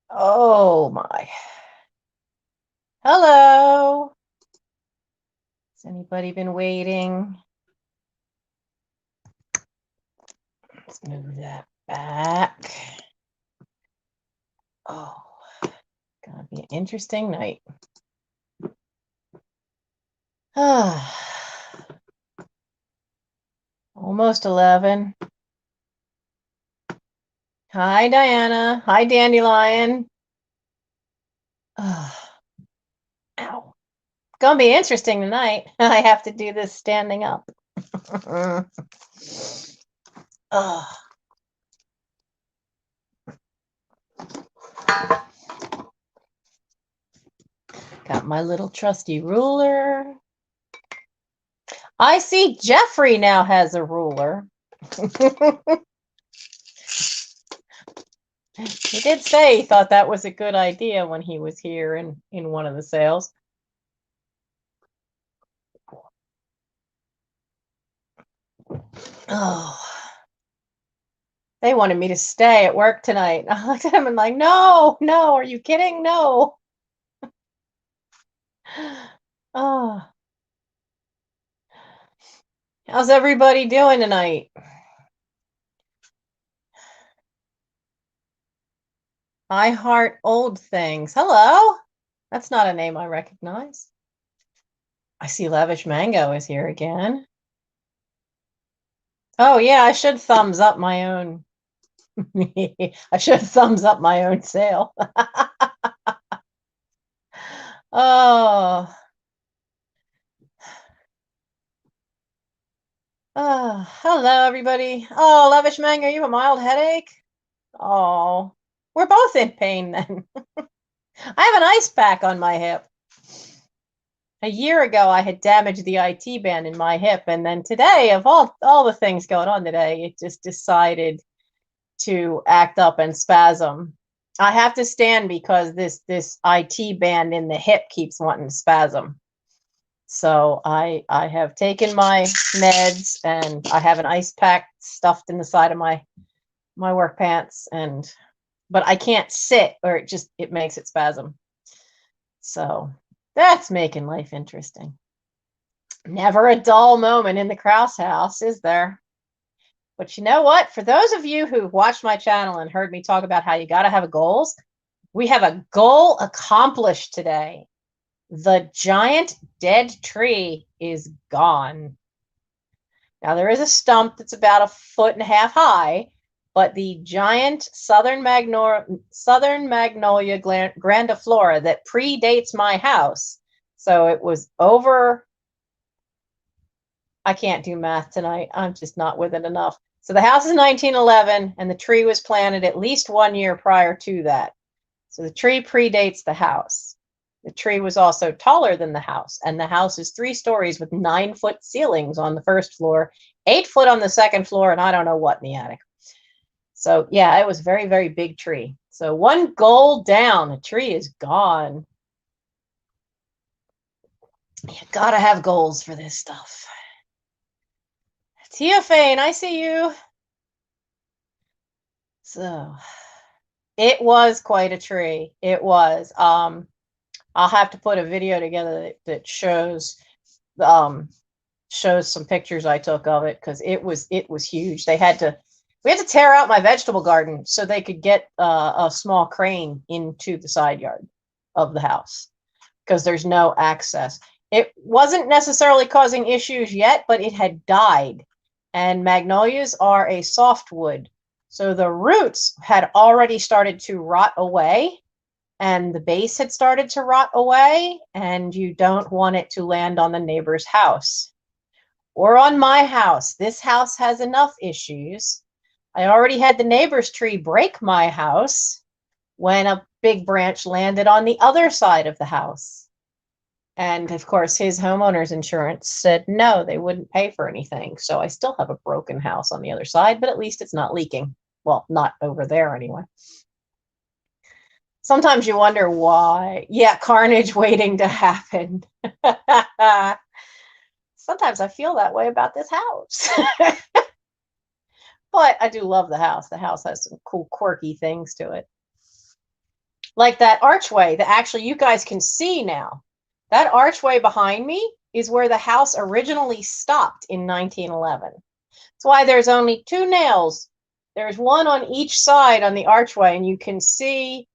Oh my. Hello. Has anybody been waiting? Let's move that back. Oh, gonna be an interesting night. Almost 11. Hi, Diana. Hi, Dandelion. Ow. Gonna be interesting tonight. I have to do this standing up. Got my little trusty ruler. I see Jeffrey now has a ruler. He did say he thought that was a good idea when he was here in one of the sales. Oh, they wanted me to stay at work tonight. I looked at him and like, no, are you kidding? No. Oh, how's everybody doing tonight? I heart old things. Hello. That's not a name I recognize. I see Lavish Mango is here again. Oh yeah, I should thumbs up my own. I should thumbs up my own sale. Oh. Oh, hello everybody. Oh, Lavish Mango, you have a mild headache? Oh, we're both in pain then. I have an ice pack on my hip. A year ago, I had damaged the IT band in my hip, and then today, of all the things going on today, it just decided to act up and spasm. I have to stand because this IT band in the hip keeps wanting to spasm. So I have taken my meds, and I have an ice pack stuffed in the side of my work pants, but I can't sit or it makes it spasm. So that's making life interesting. Never a dull moment in the Krause house, is there? But you know what? For those of you who watched my channel and heard me talk about how you got to have goals, we have a goal accomplished today. The giant dead tree is gone. Now there is a stump that's about 1.5 feet high, but the giant southern magnolia grandiflora that predates my house, so it was over. I can't do math tonight. I'm just not with it enough. So the house is 1911, and the tree was planted at least 1 year prior to that. So the tree predates the house. The tree was also taller than the house, and the house is 3 stories with 9-foot ceilings on the first floor, 8 foot on the second floor, and I don't know what in the attic. So yeah, it was a very, very big tree. So one goal down, the tree is gone. You gotta have goals for this stuff. Tia Fane, I see you. So it was quite a tree. It was. I'll have to put a video together that shows some pictures I took of it, because it was huge. We had to tear out my vegetable garden so they could get a small crane into the side yard of the house, because there's no access. It wasn't necessarily causing issues yet, but it had died, and magnolias are a softwood, so the roots had already started to rot away, and the base had started to rot away, and you don't want it to land on the neighbor's house or on my house. This house has enough issues. I already had the neighbor's tree break my house when a big branch landed on the other side of the house. And of course, his homeowner's insurance said no, they wouldn't pay for anything. So I still have a broken house on the other side, but at least it's not leaking. Well, not over there anyway. Sometimes you wonder why. Yeah, carnage waiting to happen. Sometimes I feel that way about this house. But I do love the house. The house has some cool, quirky things to it. Like that archway that actually you guys can see now. That archway behind me is where the house originally stopped in 1911. That's why there's only 2 nails. There's one on each side on the archway, and you can see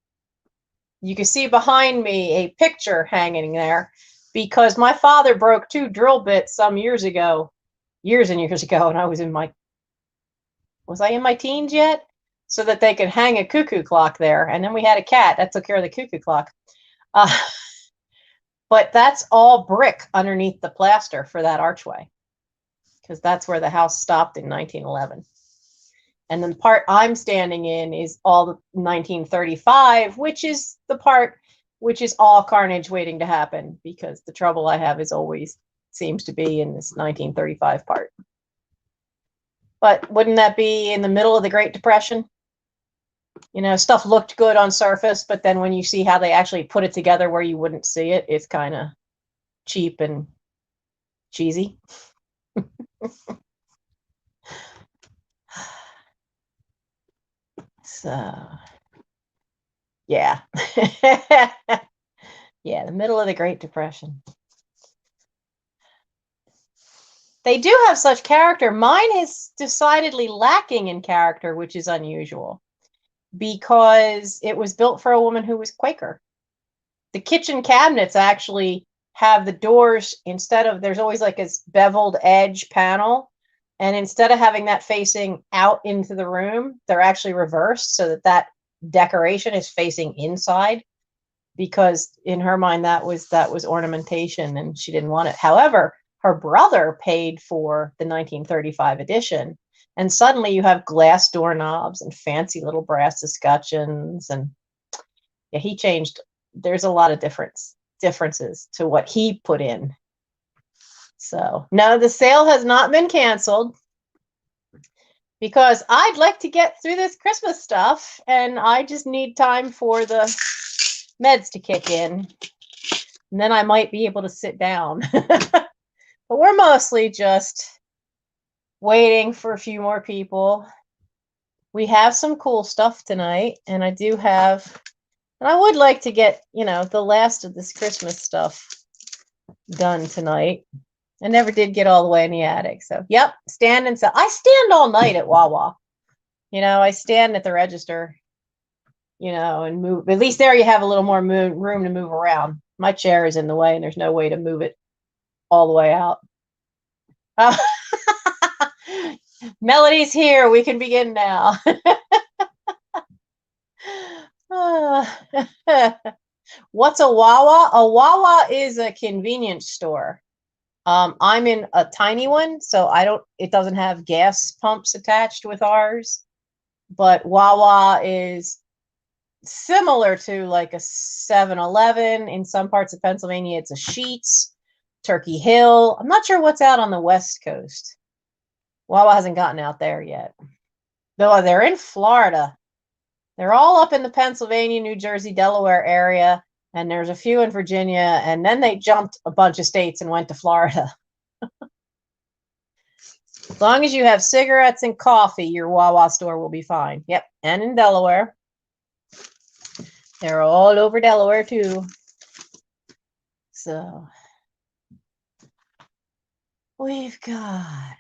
behind me a picture hanging there, because my father broke 2 drill bits some years ago, years and years ago, and I was in my teens yet? So that they could hang a cuckoo clock there. And then we had a cat that took care of the cuckoo clock. But that's all brick underneath the plaster for that archway, because that's where the house stopped in 1911. And then the part I'm standing in is all the 1935, which is the part which is all carnage waiting to happen, because the trouble I have is always seems to be in this 1935 part. But wouldn't that be in the middle of the Great Depression? You know, stuff looked good on surface, but then when you see how they actually put it together where you wouldn't see it, it's kind of cheap and cheesy. So, yeah. Yeah, the middle of the Great Depression. They do have such character. Mine is decidedly lacking in character, which is unusual, because it was built for a woman who was Quaker. The kitchen cabinets actually have the doors, instead of, there's always like a beveled edge panel, and instead of having that facing out into the room, they're actually reversed so that that decoration is facing inside, because in her mind that was ornamentation and she didn't want it. However, her brother paid for the 1935 edition, and suddenly you have glass doorknobs and fancy little brass escutcheons, and yeah, he changed. There's a lot of differences to what he put in. So no, the sale has not been canceled, because I'd like to get through this Christmas stuff, and I just need time for the meds to kick in, and then I might be able to sit down. But we're mostly just waiting for a few more people. We have some cool stuff tonight, and I would like to get, the last of this Christmas stuff done tonight. I never did get all the way in the attic. So, yep, I stand all night at Wawa. I stand at the register, and move. At least there you have a little more room to move around. My chair is in the way, and there's no way to move it all the way out. Melody's here. We can begin now. What's a Wawa? A Wawa is a convenience store. I'm in a tiny one, so it doesn't have gas pumps attached with ours. But Wawa is similar to like a 7-Eleven. In some parts of Pennsylvania, it's a Sheetz, Turkey Hill. I'm not sure what's out on the West Coast. Wawa hasn't gotten out there yet. Though they're in Florida. They're all up in the Pennsylvania, New Jersey, Delaware area, and there's a few in Virginia, and then they jumped a bunch of states and went to Florida. As long as you have cigarettes and coffee, your Wawa store will be fine. Yep, and in Delaware. They're all over Delaware, too. So, we've got...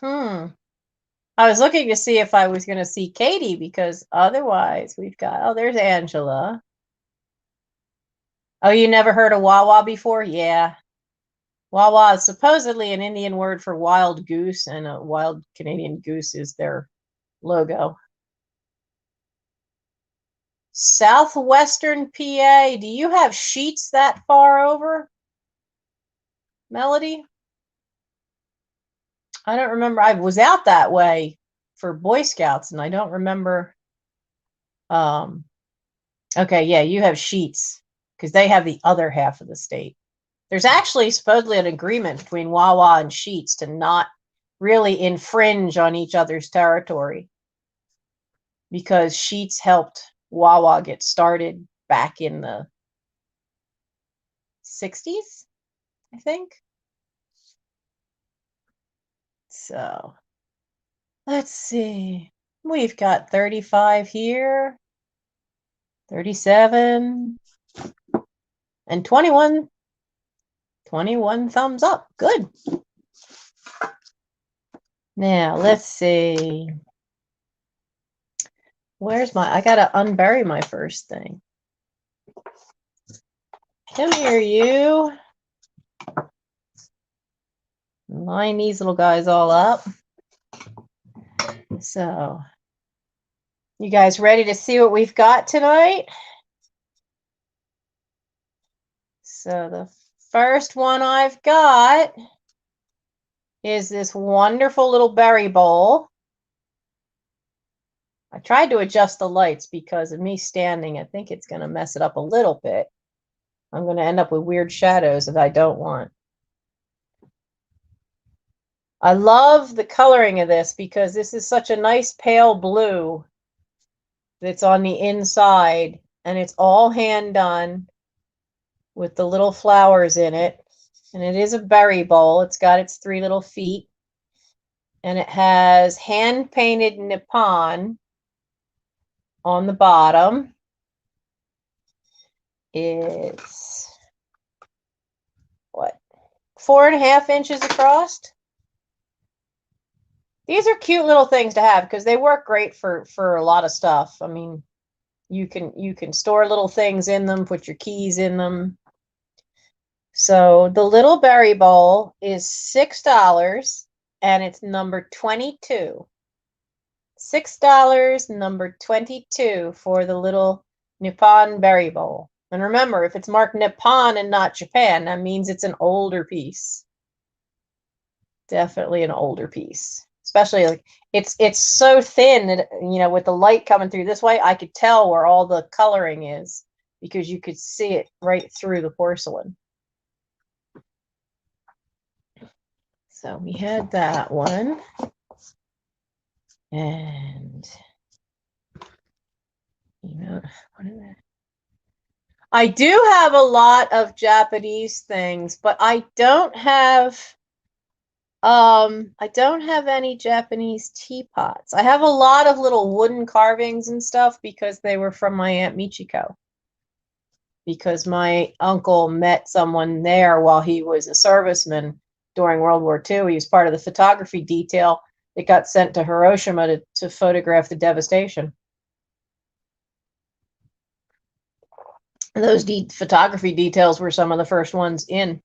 I was looking to see if I was going to see Katie, because otherwise we've got... Oh, there's Angela. Oh, you never heard of Wawa before? Yeah. Wawa is supposedly an Indian word for wild goose, and a wild Canadian goose is their logo. Southwestern PA. Do you have Sheetz that far over, Melody? I don't remember. I was out that way for Boy Scouts, and I don't remember. Okay, yeah, you have Sheetz, because they have the other half of the state. There's actually supposedly an agreement between Wawa and Sheetz to not really infringe on each other's territory, because Sheetz helped Wawa get started back in the 60s, I think. So, let's see. We've got 35 here. 37 and 21. 21 thumbs up. Good. Now, let's see. Where's my, I gotta unbury my first thing. Come here, you. Line these little guys all up. So, you guys ready to see what we've got tonight? So, the first one I've got is this wonderful little berry bowl. I tried to adjust the lights because of me standing. I think it's going to mess it up a little bit. I'm going to end up with weird shadows that I don't want. I love the coloring of this because this is such a nice pale blue that's on the inside, and it's all hand done with the little flowers in it. And it is a berry bowl. It's got its 3 little feet, and it has hand painted Nippon on the bottom. It's what, 4.5 inches across. These are cute little things to have because they work great for a lot of stuff. I mean, you can store little things in them, put your keys in them. So the little berry bowl is $6, and it's number 22. $6, number 22 for the little Nippon berry bowl. And remember, if it's marked Nippon and not Japan, that means it's an older piece. Definitely an older piece. Especially like it's so thin that, you know, with the light coming through this way, I could tell where all the coloring is because you could see it right through the porcelain. So we had that one. And you know, what is that? I do have a lot of Japanese things, but I don't have any Japanese teapots. I have a lot of little wooden carvings and stuff because they were from my Aunt Michiko. Because my uncle met someone there while he was a serviceman during World War II. He was part of the photography detail that got sent to Hiroshima to photograph the devastation. And those photography details were some of the first ones in.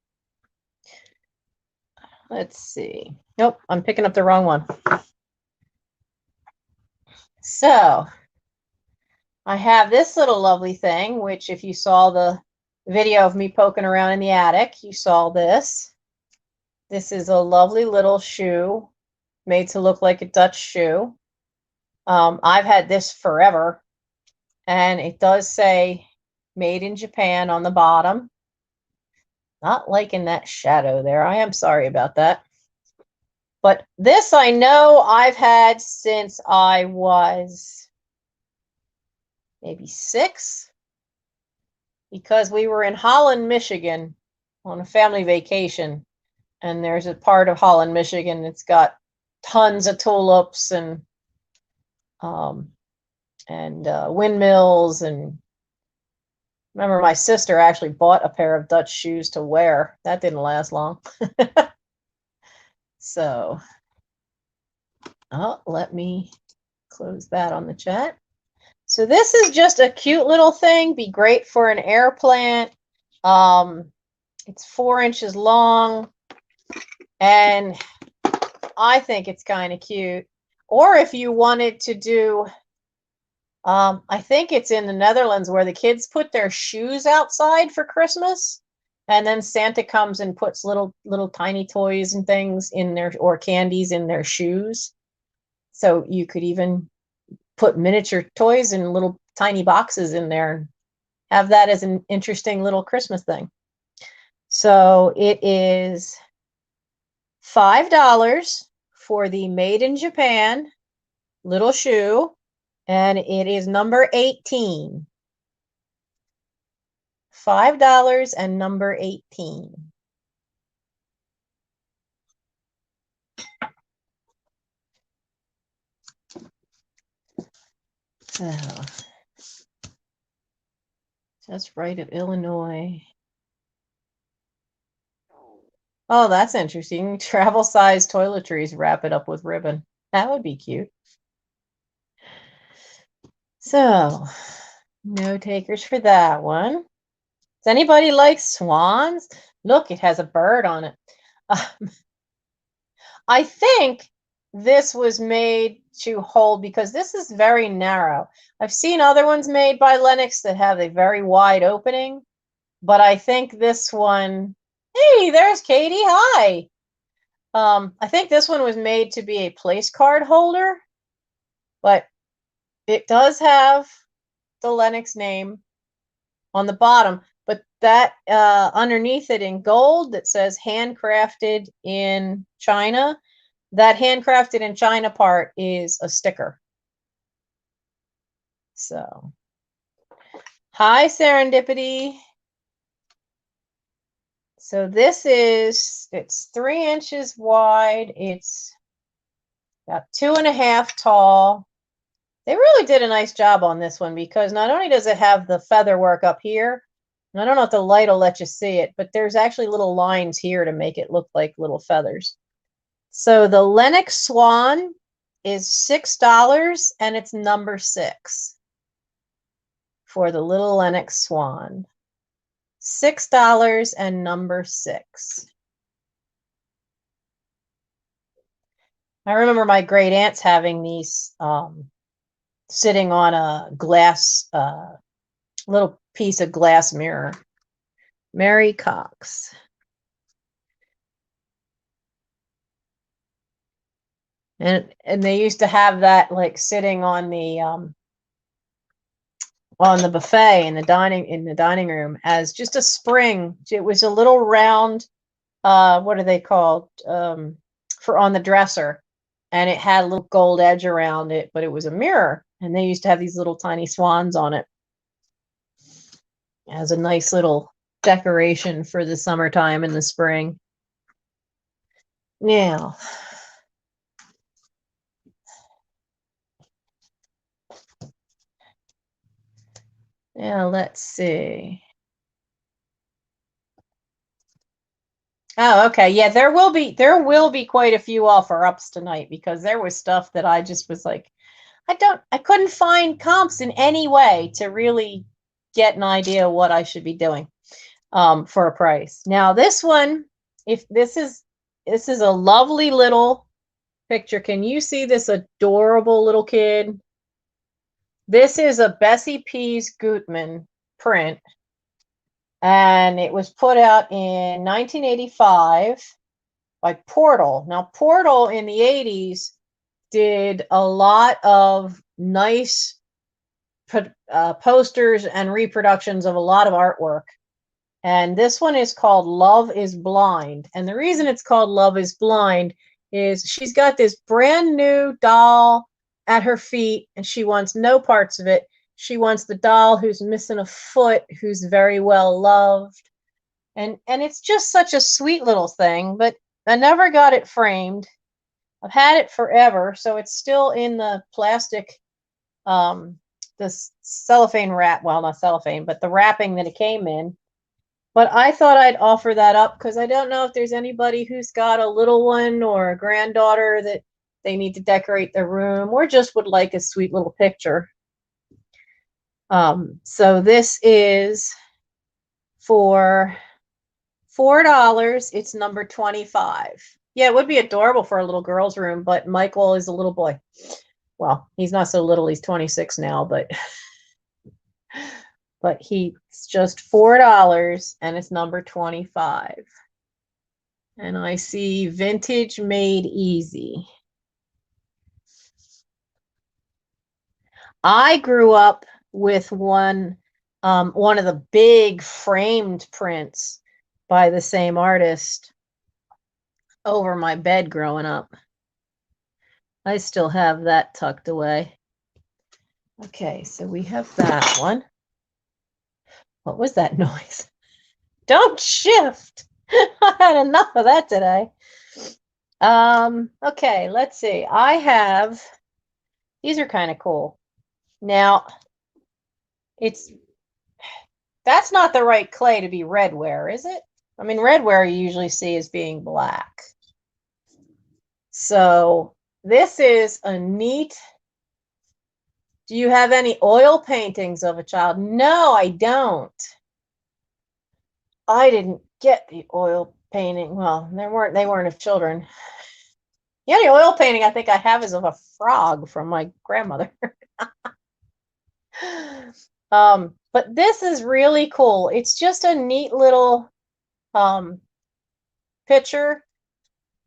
Let's see. Nope, I'm picking up the wrong one. So I have this little lovely thing, which if you saw the video of me poking around in the attic, you saw this. This is a lovely little shoe made to look like a Dutch shoe. I've had this forever, and it does say made in Japan on the bottom. Not liking that shadow there. I am sorry about that. But this I know I've had since I was maybe 6, because we were in Holland, Michigan on a family vacation. And there's a part of Holland, Michigan that's got tons of tulips and windmills. And remember, my sister actually bought a pair of Dutch shoes to wear. That didn't last long. So, let me close that on the chat. So this is just a cute little thing. Be great for an air plant. It's 4 inches long, and I think it's kind of cute. Or if you wanted to do, I think it's in the Netherlands where the kids put their shoes outside for Christmas, and then Santa comes and puts little tiny toys and things in their, or candies in their shoes. So you could even put miniature toys in little tiny boxes in there and have that as an interesting little Christmas thing. So it is $5 for the made in Japan little shoe, and it is number 18. $5 and number 18. So That's right, of Illinois. Oh, that's interesting. Travel size toiletries, wrap it up with ribbon. That would be cute. So, no takers for that one. Does anybody like swans? Look, it has a bird on it. I think this was made to hold because this is very narrow. I've seen other ones made by Lennox that have a very wide opening, but I think this one, hey, there's Katie. Hi. I think this one was made to be a place card holder, but it does have the Lennox name on the bottom, but that underneath it in gold that says handcrafted in China, that handcrafted in China part is a sticker. So, hi, Serendipity. So this is, it's 3 inches wide. It's about 2.5 tall. They really did a nice job on this one because not only does it have the feather work up here, and I don't know if the light will let you see it, but there's actually little lines here to make it look like little feathers. So the Lennox Swan is $6 and it's number 6 for the little Lennox Swan. $6 and number 6. I remember my great aunts having these sitting on a glass, little piece of glass mirror. Mary Cox. And they used to have that like sitting on the buffet in the dining room as just a spring. It was a little round, what are they called? For on the dresser. And it had a little gold edge around it, but it was a mirror. And they used to have these little tiny swans on it as a nice little decoration for the summertime and the spring. Now, let's see. Oh, okay. Yeah, there will be quite a few offer ups tonight because there was stuff that I just was like, I couldn't find comps in any way to really get an idea what I should be doing for a price. Now this one, if this is a lovely little picture. Can you see this adorable little kid? This is a Bessie Pease Gutman print, and it was put out in 1985 by Portal. Now, Portal in the 80s did a lot of nice posters and reproductions of a lot of artwork. And this one is called Love is Blind. And the reason it's called Love is Blind is she's got this brand new doll at her feet and she wants no parts of it. She wants the doll who's missing a foot, who's very well loved. And it's just such a sweet little thing, but I never got it framed. I've had it forever, so it's still in the plastic, the cellophane wrap. Well, not cellophane, but the wrapping that it came in. But I thought I'd offer that up because I don't know if there's anybody who's got a little one or a granddaughter that they need to decorate their room or just would like a sweet little picture. So this is for $4. It's number 25. Yeah, it would be adorable for a little girl's room, but Michael is a little boy. Well, he's not so little. He's 26 now, but he's just $4 and it's number 25. And I see Vintage Made Easy. I grew up with one of the big framed prints by the same artist over my bed growing up. I still have that tucked away. Okay, so we have that one. What was that noise? Don't shift. I had enough of that today. Okay, let's see. I have, these are kind of cool. Now, That's not the right clay to be redware, is it? I mean, redware you usually see as being black. So this is a neat. Do you have any oil paintings of a child? No, I don't. I didn't get the oil painting. Well, they weren't of children. The only oil painting I think I have is of a frog from my grandmother. But this is really cool. It's just a neat little picture,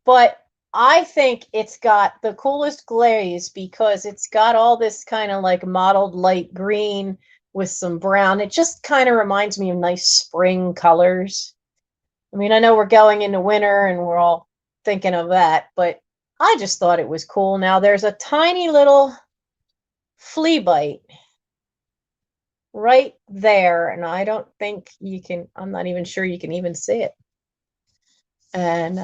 but I think it's got the coolest glaze because it's got all this kind of like mottled light green with some brown. It just kind of reminds me of nice spring colors. I mean, I know we're going into winter and we're all thinking of that, but I just thought it was cool. Now there's a tiny little flea bite right there, and I don't think you can, I'm not even sure you can even see it. And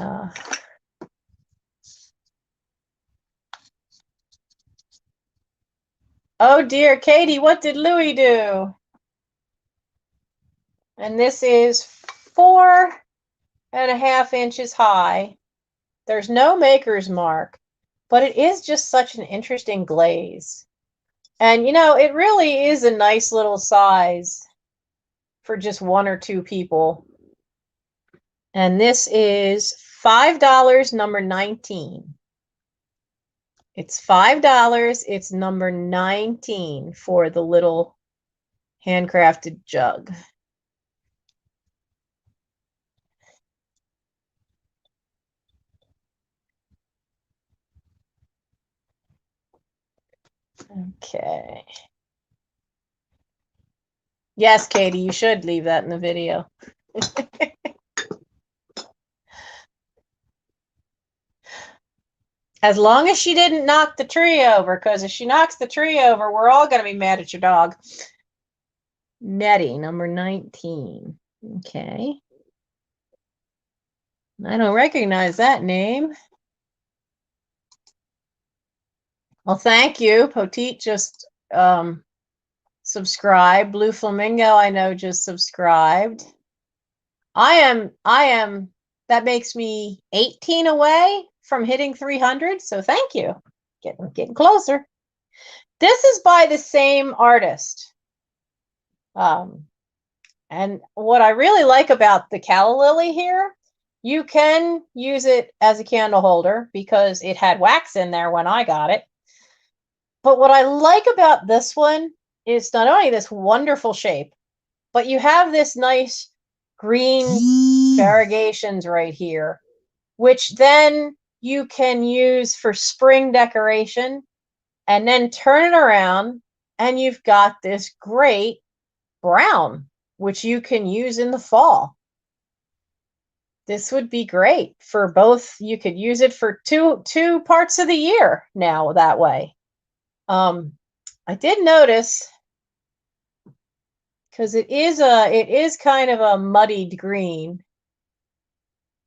oh dear, Katie, what did Louis do? And this is 4.5 inches high. There's no maker's mark, but it is just such an interesting glaze. And you know, it really is a nice little size for just 1 or 2 people. And this is $5, number 19. It's $5. It's number 19 for the little handcrafted jug. Okay. Yes, Katie, you should leave that in the video. As long as she didn't knock the tree over, because if she knocks the tree over, we're all going to be mad at your dog. Nettie, number 19. Okay. I don't recognize that name. Well, thank you. Poteet just subscribed. Blue Flamingo, I know, just subscribed. That makes me 18 away from hitting 300. So thank you. Getting closer. This is by the same artist. And what I really like about the calla lily here, you can use it as a candle holder because it had wax in there when I got it. But what I like about this one is not only this wonderful shape, but you have this nice green variegations right here, which then you can use for spring decoration and then turn it around and you've got this great brown, which you can use in the fall. This would be great for both. You could use it for two parts of the year now that way. I did notice, because it is kind of a muddied green,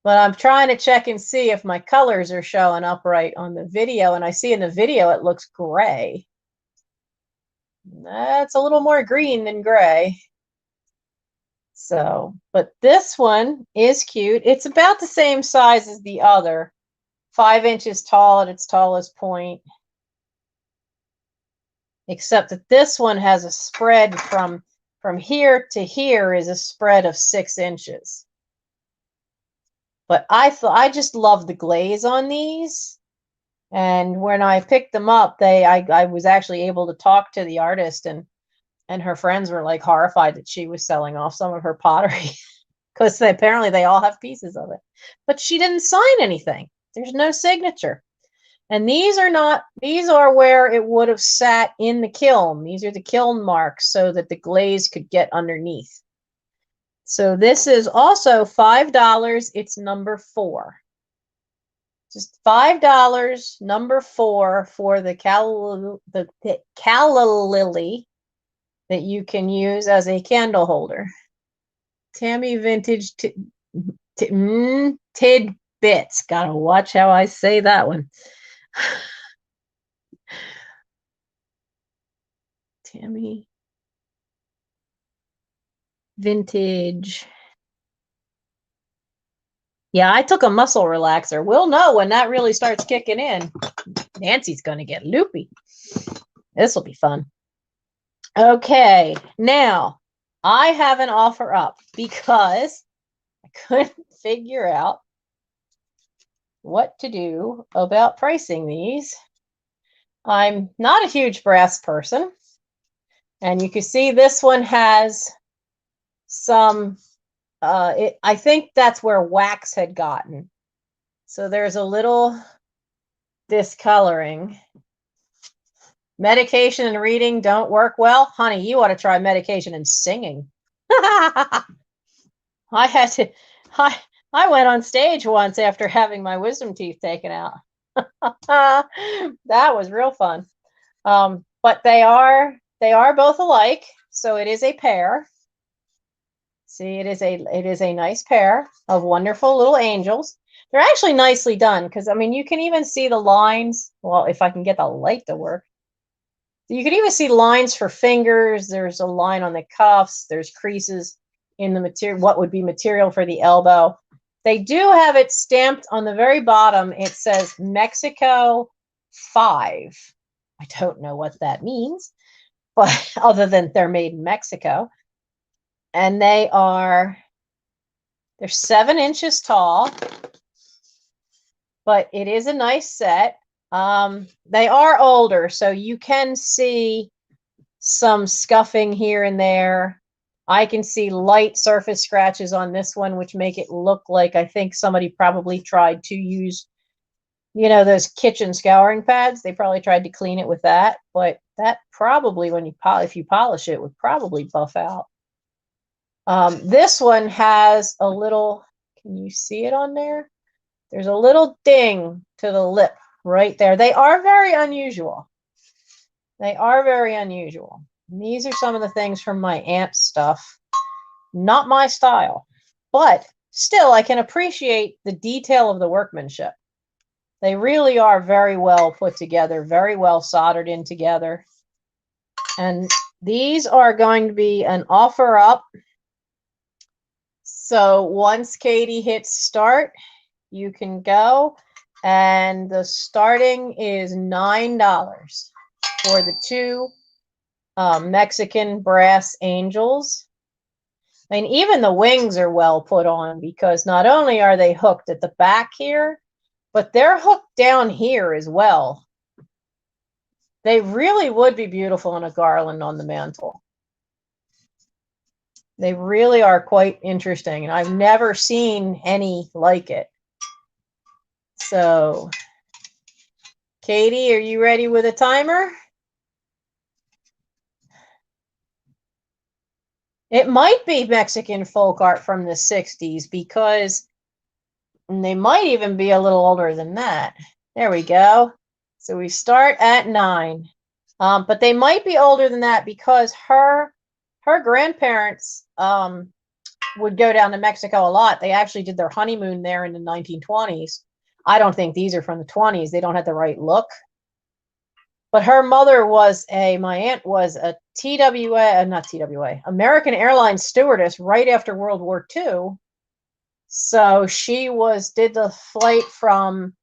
but I'm trying to check and see if my colors are showing up right on the video, and I see in the video it looks gray. That's a little more green than gray. So, but this one is cute. It's about the same size as the other, 5 inches tall at its tallest point, except that this one has a spread from here to here is a spread of 6 inches. But I just love the glaze on these. And when I picked them up, I was actually able to talk to the artist, and her friends were like horrified that she was selling off some of her pottery because apparently they all have pieces of it. But she didn't sign anything. There's no signature. And these are where it would have sat in the kiln. These are the kiln marks so that the glaze could get underneath. So this is also $5. It's number 4. Just $5, number 4 for the calla lily that you can use as a candle holder. Tammy Vintage Tidbits. Gotta watch how I say that one. Tammy. vintage. Yeah, I took a muscle relaxer. We'll know when that really starts kicking in. Nancy's going to get loopy. This will be fun. Okay, now I have an offer up because I couldn't figure out what to do about pricing these. I'm not a huge brass person. And you can see this one has some, I think that's where wax had gotten. So there's a little discoloring. Medication and reading don't work well. Honey, you ought to try medication and singing. I had to, I went on stage once after having my wisdom teeth taken out. That was real fun. But they are both alike. So it is a pair. See, it is a nice pair of wonderful little angels. They're actually nicely done because, I mean, you can even see the lines. Well, if I can get the light to work. You can even see lines for fingers. There's a line on the cuffs. There's creases in the material, what would be material for the elbow. They do have it stamped on the very bottom. It says Mexico 5. I don't know what that means, but other than they're made in Mexico. And they're 7 inches tall, but it is a nice set. They are older, so you can see some scuffing here and there. I can see light surface scratches on this one, which make it look like I think somebody probably tried to use, you know, those kitchen scouring pads. They probably tried to clean it with that, but that probably, when you if you polish it, would probably buff out. This one has a little, can you see it on there? There's a little ding to the lip right there. They are very unusual. They are very unusual. And these are some of the things from my aunt's stuff. Not my style, but still I can appreciate the detail of the workmanship. They really are very well put together, very well soldered in together. And these are going to be an offer up. So once Katie hits start, you can go, and the starting is $9 for the 2 Mexican brass angels. I mean, even the wings are well put on, because not only are they hooked at the back here, but they're hooked down here as well. They really would be beautiful in a garland on the mantle. They really are quite interesting, and I've never seen any like it. So, Katie, are you ready with a timer? It might be Mexican folk art from the 60s, because they might even be a little older than that. There we go. So we start at 9. But they might be older than that, because her grandparents would go down to Mexico a lot. They actually did their honeymoon there in the 1920s. I don't think these are from the 20s. They don't have the right look. But her mother my aunt was a American Airlines stewardess right after World War II. So she did the flight from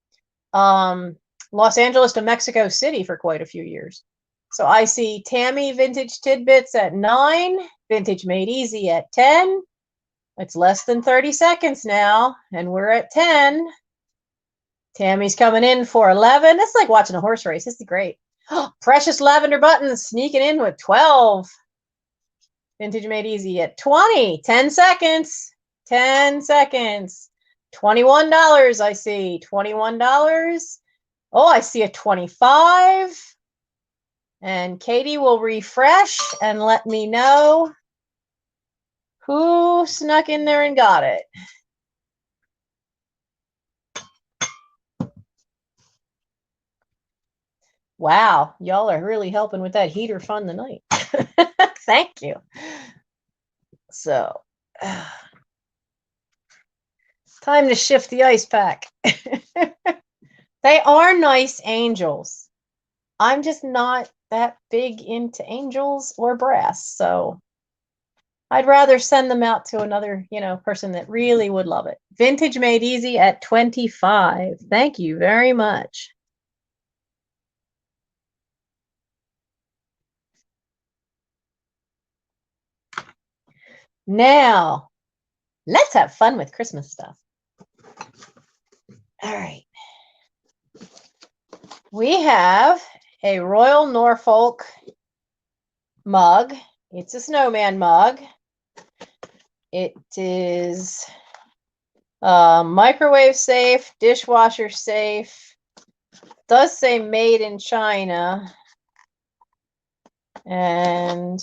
Los Angeles to Mexico City for quite a few years. So I see Tammy Vintage Tidbits at 9, Vintage Made Easy at 10. It's less than 30 seconds now, and we're at 10. Tammy's coming in for 11. It's like watching a horse race. This is great. Precious Lavender Buttons sneaking in with 12. Vintage Made Easy at 20. 10 seconds. 10 seconds. $21 I see. $21. Oh, I see a 25. And Katie will refresh and let me know who snuck in there and got it. Wow, y'all are really helping with that heater fun tonight. Thank you. So, time to shift the ice pack. They are nice angels. I'm just not that big into angels or brass, so I'd rather send them out to another, person that really would love it. Vintage Made Easy at 25. Thank you very much. Now, let's have fun with Christmas stuff. All right. We have a Royal Norfolk mug. It's a snowman mug. It is microwave safe, dishwasher safe. It does say made in China. And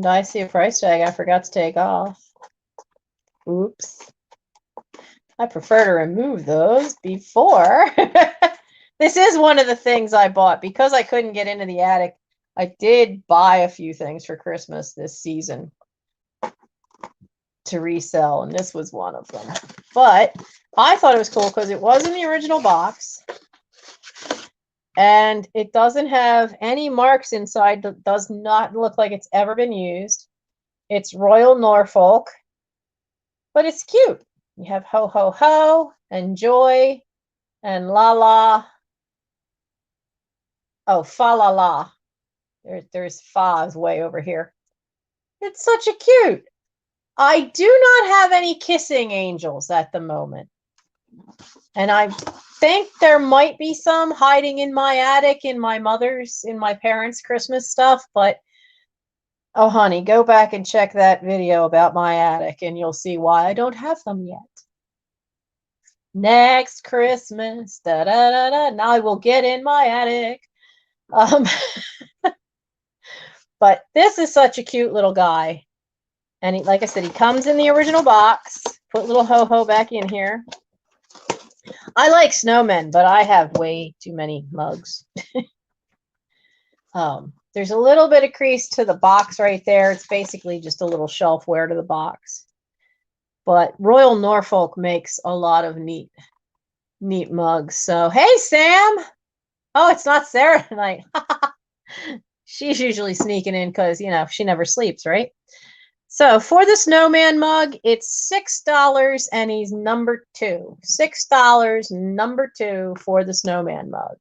I see a price tag I forgot to take off. Oops. I prefer to remove those before. This is one of the things I bought because I couldn't get into the attic. I did buy a few things for Christmas this season to resell, and this was one of them. But I thought it was cool because it was in the original box, and it doesn't have any marks inside. It does not look like it's ever been used. It's Royal Norfolk, but it's cute. You have ho, ho, ho, and joy, and la, la. Oh, fa, la, la. There's fa's way over here. It's such a cute. I do not have any kissing angels at the moment. And I think there might be some hiding in my attic, in my parents' Christmas stuff, but oh, honey, go back and check that video about my attic and you'll see why I don't have them yet. Next Christmas, da da da da. Now I will get in my attic. But this is such a cute little guy. And like I said, he comes in the original box. Put little ho-ho back in here. I like snowmen, but I have way too many mugs. There's a little bit of crease to the box right there. It's basically just a little shelfware to the box. But Royal Norfolk makes a lot of neat mugs. So, hey, Sam. Oh, it's not Sarah tonight. She's usually sneaking in because, she never sleeps, right? So for the snowman mug, it's $6 and he's number 2. $6, number 2 for the snowman mug.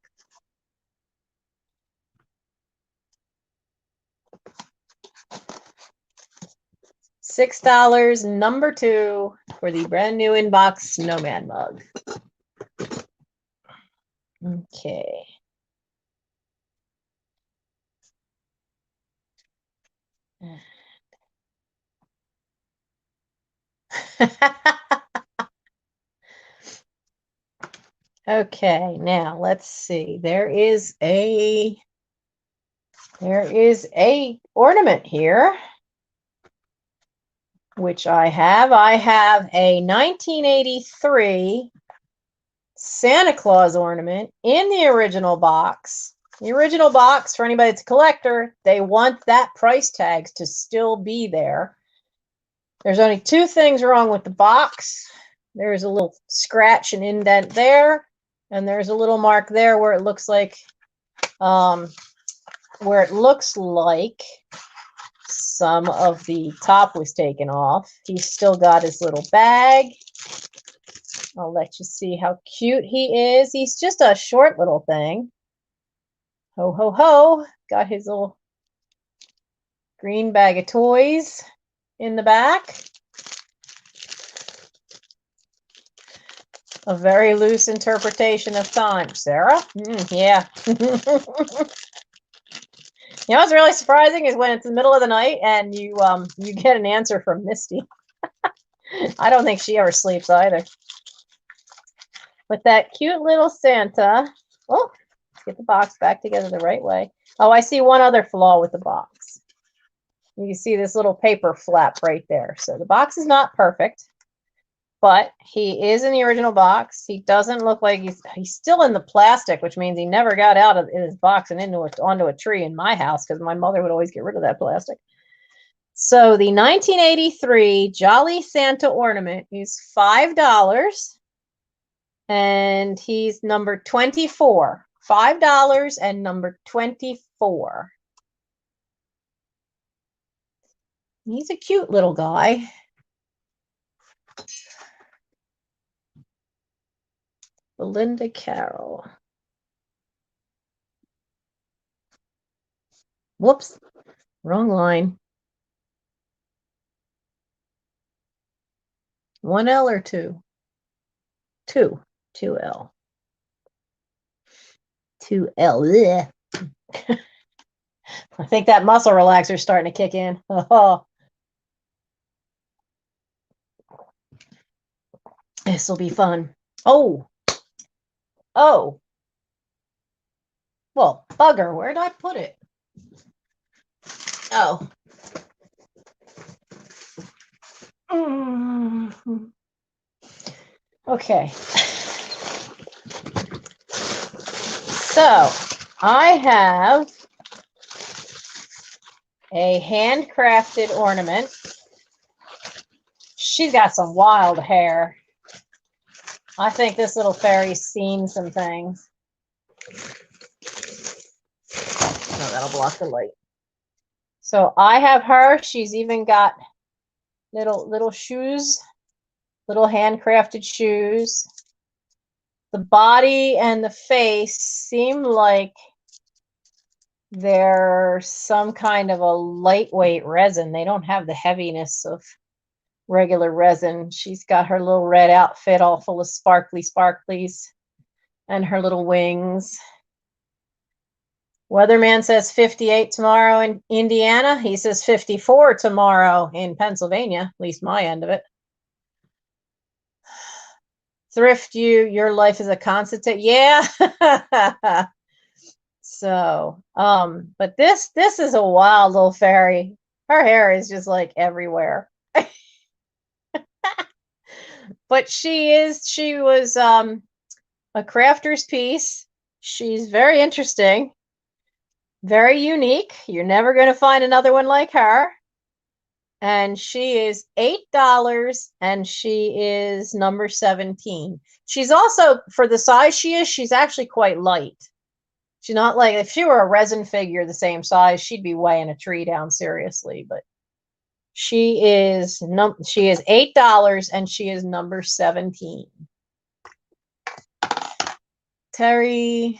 $6, number 2 for the brand new inbox snowman mug. Okay. Okay, now let's see. There is a ornament here, which I have. I have a 1983 Santa Claus ornament in the original box. The original box, for anybody that's a collector, they want that price tag to still be there. There's only 2 things wrong with the box. There's a little scratch and indent there, and there's a little mark there where it looks like some of the top was taken off. He's still got his little bag. I'll let you see how cute he is. He's just a short little thing. Ho, ho, ho. Got his little green bag of toys in the back. A very loose interpretation of time, Sarah. Yeah. What's really surprising is when it's the middle of the night and you get an answer from Misty. I don't think she ever sleeps either. With that cute little Santa. Oh, let's get the box back together the right way. Oh, I see one other flaw with the box. You can see this little paper flap right there. So the box is not perfect, but he is in the original box. He doesn't look like he's still in the plastic, which means he never got out of his box and onto a tree in my house because my mother would always get rid of that plastic. So the 1983 Jolly Santa ornament is $5. And he's number 24. $5 and number 24. He's a cute little guy. Belinda Carroll. Whoops, wrong line. 1L or 2? 2. 2L. 2L. I think that muscle relaxer is starting to kick in. Oh, this will be fun. Oh. Oh. Well, bugger, where did I put it? Oh. Okay. So, I have a handcrafted ornament. She's got some wild hair. I think this little fairy's seen some things. Oh, that'll block the light. So I have her. She's even got little shoes, little handcrafted shoes. The body and the face seem like they're some kind of a lightweight resin. They don't have the heaviness of regular resin. She's got her little red outfit all full of sparklies and her little wings. Weatherman says 58 tomorrow in Indiana. He says 54 tomorrow in Pennsylvania, at least my end of it. Thrift your life is a constant. Yeah. So, but this is a wild little fairy. Her hair is just like everywhere. But she was a crafter's piece. She's very interesting, very unique. You're never going to find another one like her. And she is $8, and she is number 17. She's also, for the size she is, she's actually quite light. She's not like, if she were a resin figure the same size, she'd be weighing a tree down seriously. But she is $8, and she is number 17. Terry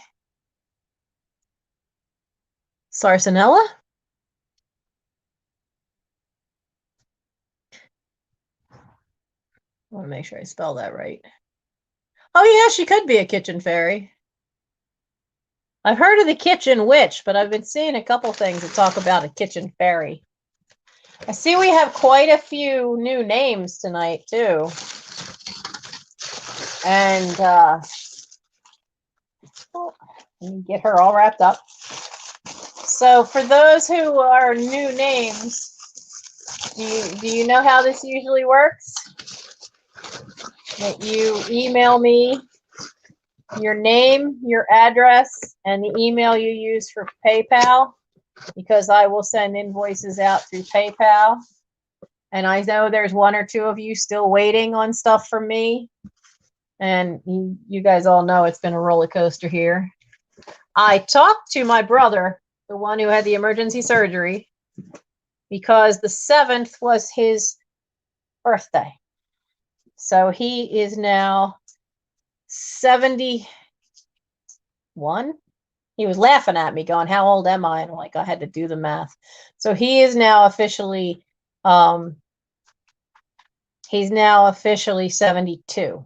Sarsanella. I want to make sure I spell that right. Oh yeah, she could be a kitchen fairy. I've heard of the kitchen witch, but I've been seeing a couple things that talk about a kitchen fairy. I see we have quite a few new names tonight, too. And let me get her all wrapped up. So for those who are new names, do you know how this usually works? That you email me your name, your address, and the email you use for PayPal, because I will send invoices out through PayPal. And I know there's one or two of you still waiting on stuff from me. And you guys all know it's been a roller coaster here. I talked to my brother, the one who had the emergency surgery, because the 7th was his birthday. So he is now 71. He was laughing at me going, how old am I? And I'm like, I had to do the math. So he is now officially, he's now officially 72.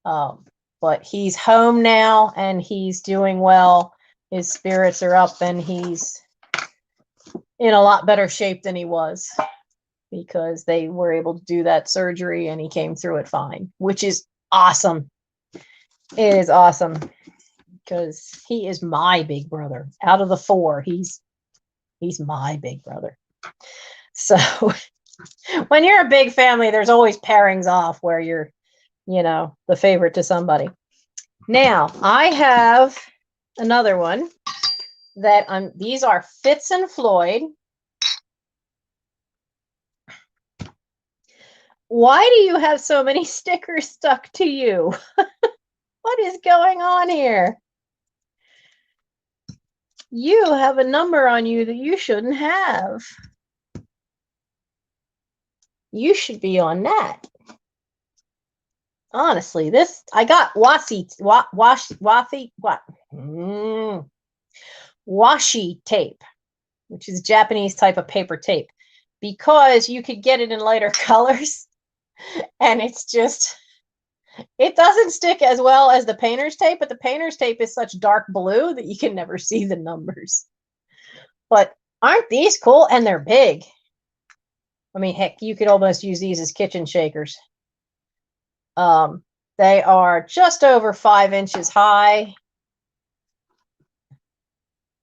But he's home now and he's doing well. His spirits are up and he's in a lot better shape than he was, because they were able to do that surgery and he came through it fine, which is awesome. It is awesome, because he is my big brother. Out of the 4, he's my big brother. So when you're a big family, there's always pairings off where you're, the favorite to somebody. Now, I have another one that these are Fitz and Floyd. Why do you have so many stickers stuck to you? What is going on here? You have a number on you that you shouldn't have. You should be on that. Honestly, this I got washi tape, which is Japanese type of paper tape, because you could get it in lighter colors, and it's just, it doesn't stick as well as the painter's tape, but the painter's tape is such dark blue that you can never see the numbers. But aren't these cool? And they're big. I mean, heck, you could almost use these as kitchen shakers. They are just over 5 inches high.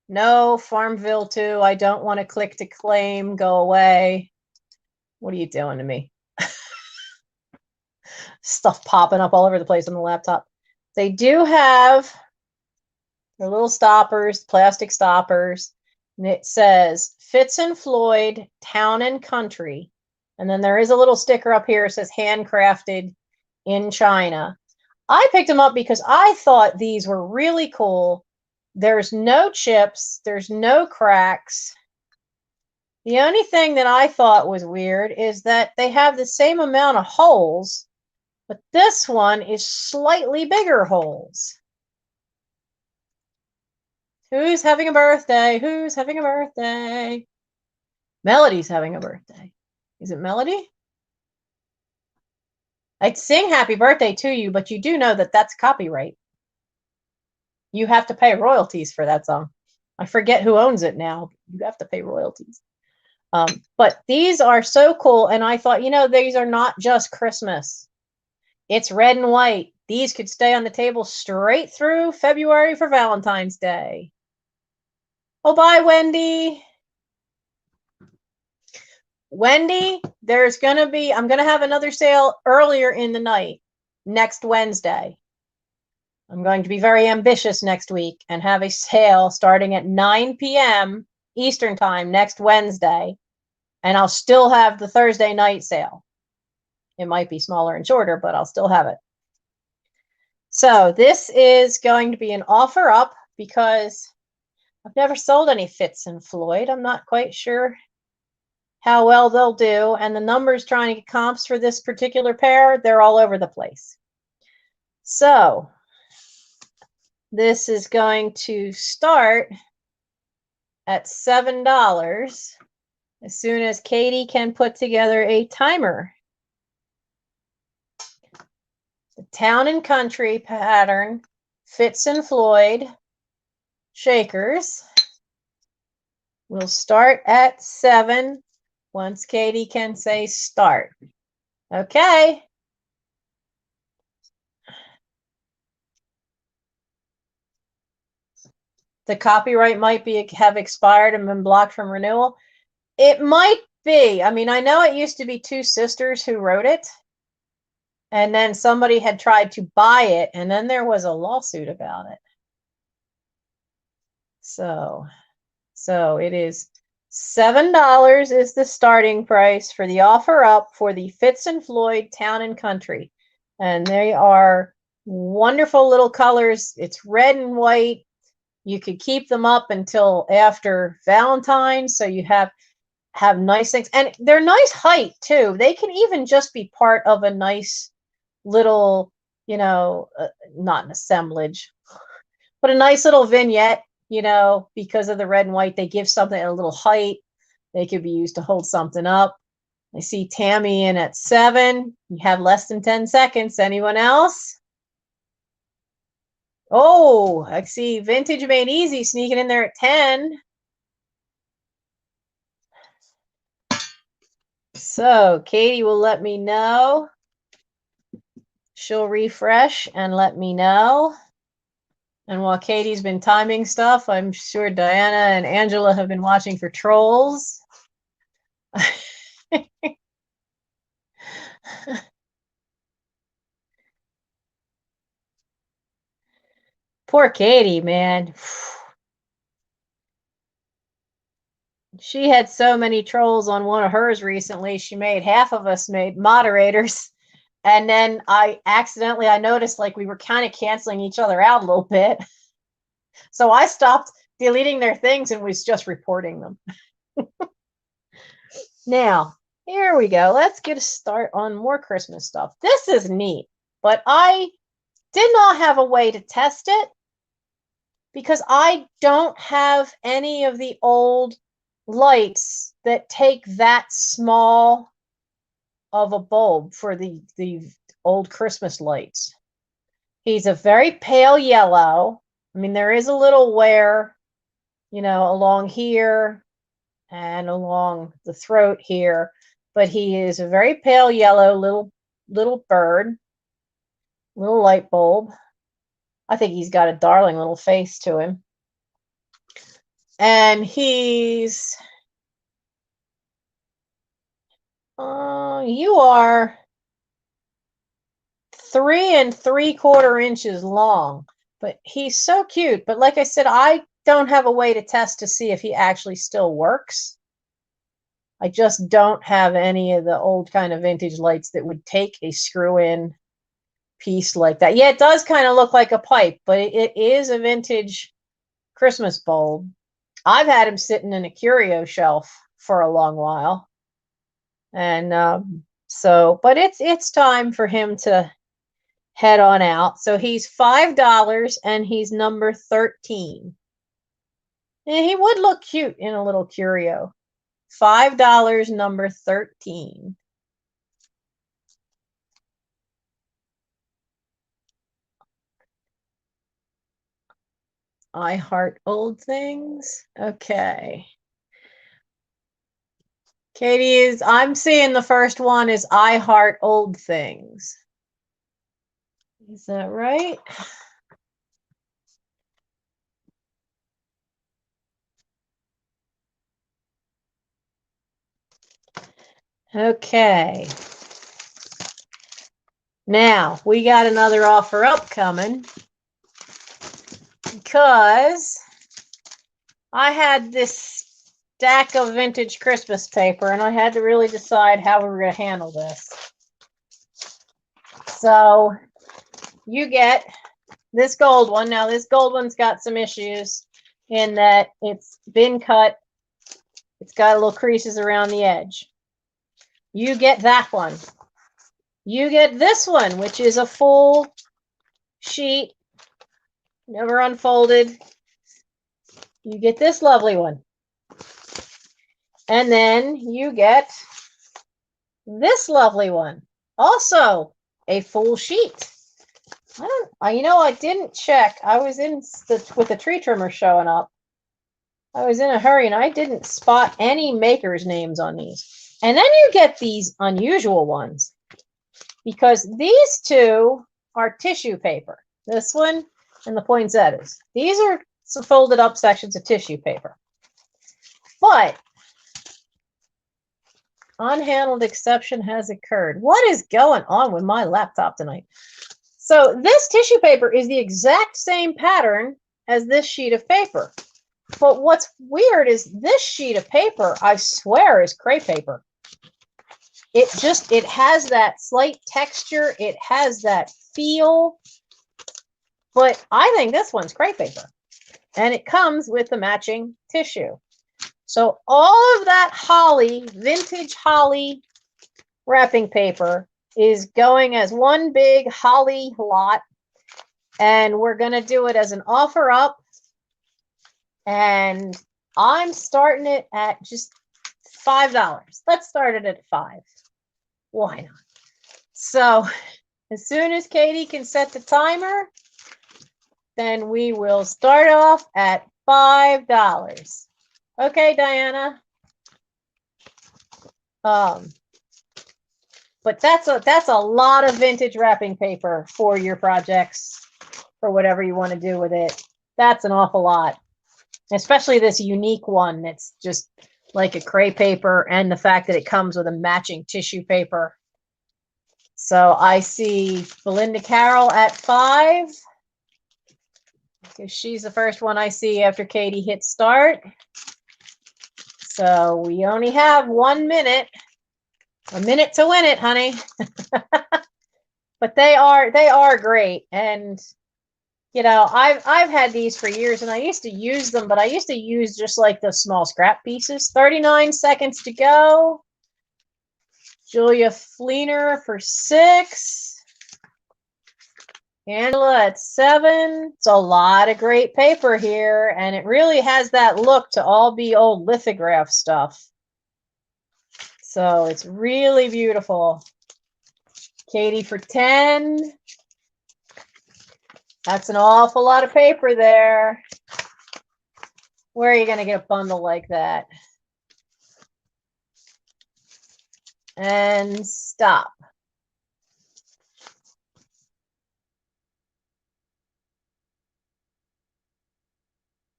No, Farmville 2. I don't want to click to claim. Go away. What are you doing to me? Stuff popping up all over the place on the laptop. They do have their little stoppers, plastic stoppers. And it says Fitz and Floyd, Town and Country. And then there is a little sticker up here. It says handcrafted in China. I picked them up because I thought these were really cool. There's no chips. There's no cracks. The only thing that I thought was weird is that they have the same amount of holes, but this one is slightly bigger holes. Who's having a birthday? Who's having a birthday? Melody's having a birthday. Is it Melody? I'd sing happy birthday to you, but you do know that that's copyright. You have to pay royalties for that song. I forget who owns it now. You have to pay royalties. But these are so cool. And I thought, these are not just Christmas. It's red and white. These could stay on the table straight through February for Valentine's Day. Oh, bye, Wendy. Wendy, I'm going to have another sale earlier in the night, next Wednesday. I'm going to be very ambitious next week and have a sale starting at 9 p.m. Eastern time next Wednesday. And I'll still have the Thursday night sale. It might be smaller and shorter, but I'll still have it. So this is going to be an offer up because I've never sold any Fitz and Floyd. I'm not quite sure how well they'll do. And the numbers trying to get comps for this particular pair, they're all over the place. So this is going to start at $7 as soon as Katie can put together a timer. The Town and Country pattern, Fitz and Floyd shakers. We'll start at 7 once Katie can say start. Okay. The copyright might have expired and been blocked from renewal. It might be. I mean, I know it used to be two sisters who wrote it. And then somebody had tried to buy it, and then there was a lawsuit about it. So it is $7 is the starting price for the offer up for the Fitz and Floyd Town and Country. And they are wonderful little colors. It's red and white. You could keep them up until after Valentine's, so you have nice things. And they're nice height, too. They can even just be part of a nice little, not an assemblage, but a nice little vignette, because of the red and white. They give something a little height. They could be used to hold something up. I see Tammy in at 7. You have less than 10 seconds. Anyone else? Oh, I see Vintage Made Easy sneaking in there at 10. So Katie will let me know. She'll refresh and let me know. And while Katie's been timing stuff, I'm sure Diana and Angela have been watching for trolls. Poor Katie, man. She had so many trolls on one of hers recently. She made half of us made moderators. And then I noticed like we were kind of canceling each other out a little bit. So I stopped deleting their things and was just reporting them. Now, Here we go. Let's get a start on more Christmas stuff. This is neat, but I did not have a way to test it because I don't have any of the old lights that take that small of a bulb for the old Christmas lights. He's a very pale yellow. I mean, there is a little wear, you know, along here and along the throat here, but he is a very pale yellow little bird, little light bulb. I think he's got a darling little face to him. And he's you are 3 3/4 inches long, but he's so cute. But like I said, I don't have a way to test to see if he actually still works. I just don't have any of the old kind of vintage lights that would take a screw-in piece like that. Yeah, it does kind of look like a pipe, but it is a vintage Christmas bulb. I've had him sitting in a curio shelf for a long while. And but it's time for him to head on out. So he's $5 and he's number 13. And he would look cute in a little curio. $5, number 13. I heart old things. Okay. Katie I'm seeing the first one is I heart old things. Is that right? Okay. Now, we got another offer upcoming because I had this stack of vintage Christmas paper and I had to really decide how we were going to handle this. So you get this gold one. Now, this gold one's got some issues in that it's been cut. It's got little creases around the edge. You get that one. You get this one, which is a full sheet, never unfolded. You get this lovely one. And then you get this lovely one. Also a full sheet. I didn't check. I was with the tree trimmer showing up. I was in a hurry and I didn't spot any makers' names on these. And then you get these unusual ones because these two are tissue paper. This one and the poinsettias. These are some folded up sections of tissue paper. But unhandled exception has occurred. What is going on with my laptop tonight? So this tissue paper is the exact same pattern as this sheet of paper. But what's weird is this sheet of paper, I swear, is crepe paper. It has that slight texture. It has that feel. But I think this one's crepe paper. And it comes with the matching tissue. So all of that holly, vintage holly wrapping paper is going as one big holly lot. And we're going to do it as an offer up. And I'm starting it at just $5. Let's start it at $5. Why not? So as soon as Katie can set the timer, then we will start off at $5. Okay, Diana. But that's a lot of vintage wrapping paper for your projects, for whatever you want to do with it. That's an awful lot. Especially this unique one that's just like a crepe paper, and the fact that it comes with a matching tissue paper. So I see Belinda Carroll at 5. Because she's the first one I see after Katie hits start. So we only have 1 minute. A minute to win it, honey. But they are great. And you know, I've had these for years and I used to use them, but I used to use just like the small scrap pieces. 39 seconds to go. Julia Fleener for 6. Angela at 7. It's a lot of great paper here, and it really has that look to all be old lithograph stuff. So it's really beautiful. Katie for 10. That's an awful lot of paper there. Where are you going to get a bundle like that? And stop.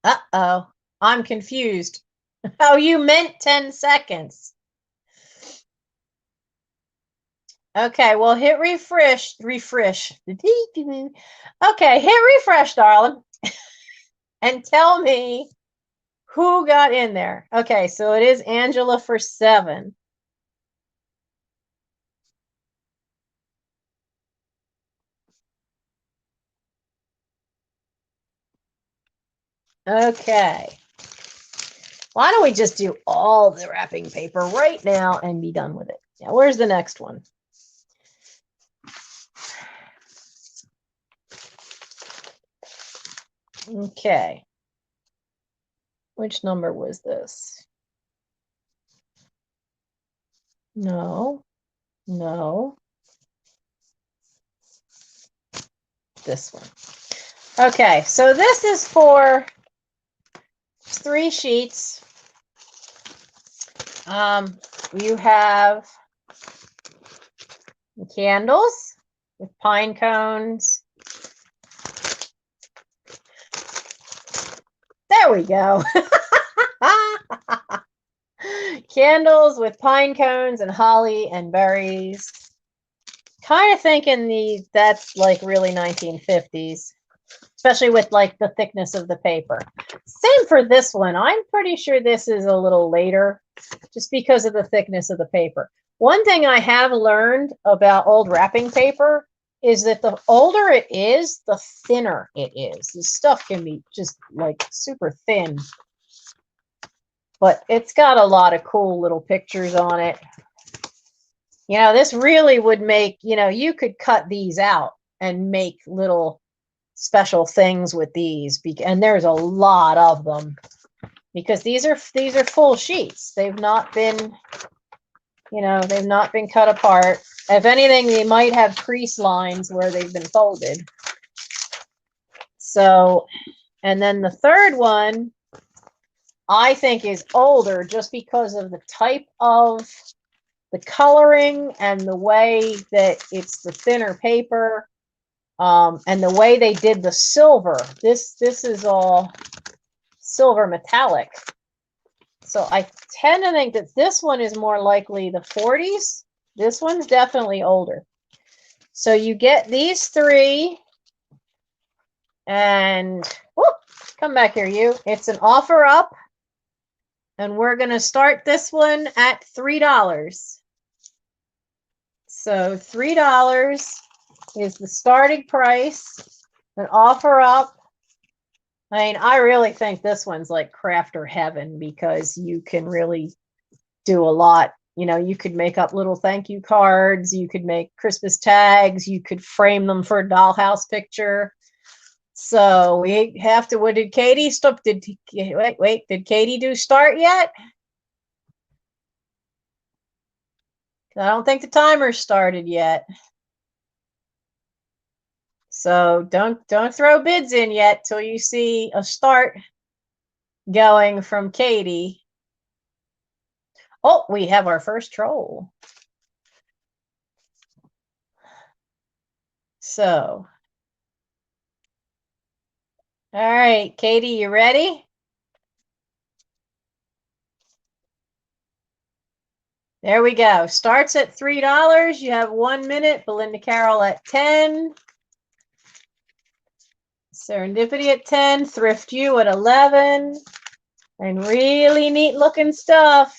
Uh-oh, I'm confused. Oh, you meant 10 seconds. Okay, well, hit refresh. Okay, hit refresh, darling. And tell me who got in there. Okay, so it is Angela for 7. Okay. Why don't we just do all the wrapping paper right now and be done with it? Now, where's the next one? Okay. Which number was this? No. No. This one. Okay, so this is for 3 sheets. You have candles with pine cones. There we go. Candles with pine cones and holly and berries. Kind of thinking that's like really 1950s, especially with like the thickness of the paper. Same for this one. I'm pretty sure this is a little later just because of the thickness of the paper. One thing I have learned about old wrapping paper is that the older it is, the thinner it is. This stuff can be just like super thin. But it's got a lot of cool little pictures on it. You know, this really would make, you know, you could cut these out and make little special things with these. And there's a lot of them because these are full sheets. They've not been, you know, they've not been cut apart. If anything, they might have crease lines where they've been folded. So, and then the third one, I think is older just because of the type of the coloring and the way that it's the thinner paper, and the way they did the silver. This is all silver metallic. So I tend to think that this one is more likely the 40s. This one's definitely older. So you get these 3, and whoop, come back here, you. It's an offer up. And we're going to start this one at $3. So $3 is the starting price. An offer up. I mean, I really think this one's like crafter heaven because you can really do a lot. You know, you could make up little thank you cards. You could make Christmas tags. You could frame them for a dollhouse picture. So we have to, what did Katie stop? Did Katie do start yet? I don't think the timer started yet. So don't throw bids in yet till you see a start going from Katie. Oh, we have our first troll. So, all right, Katie, you ready? There we go. Starts at $3. You have 1 minute. Belinda Carroll at 10. Serendipity at 10. Thrift You at 11. And really neat looking stuff.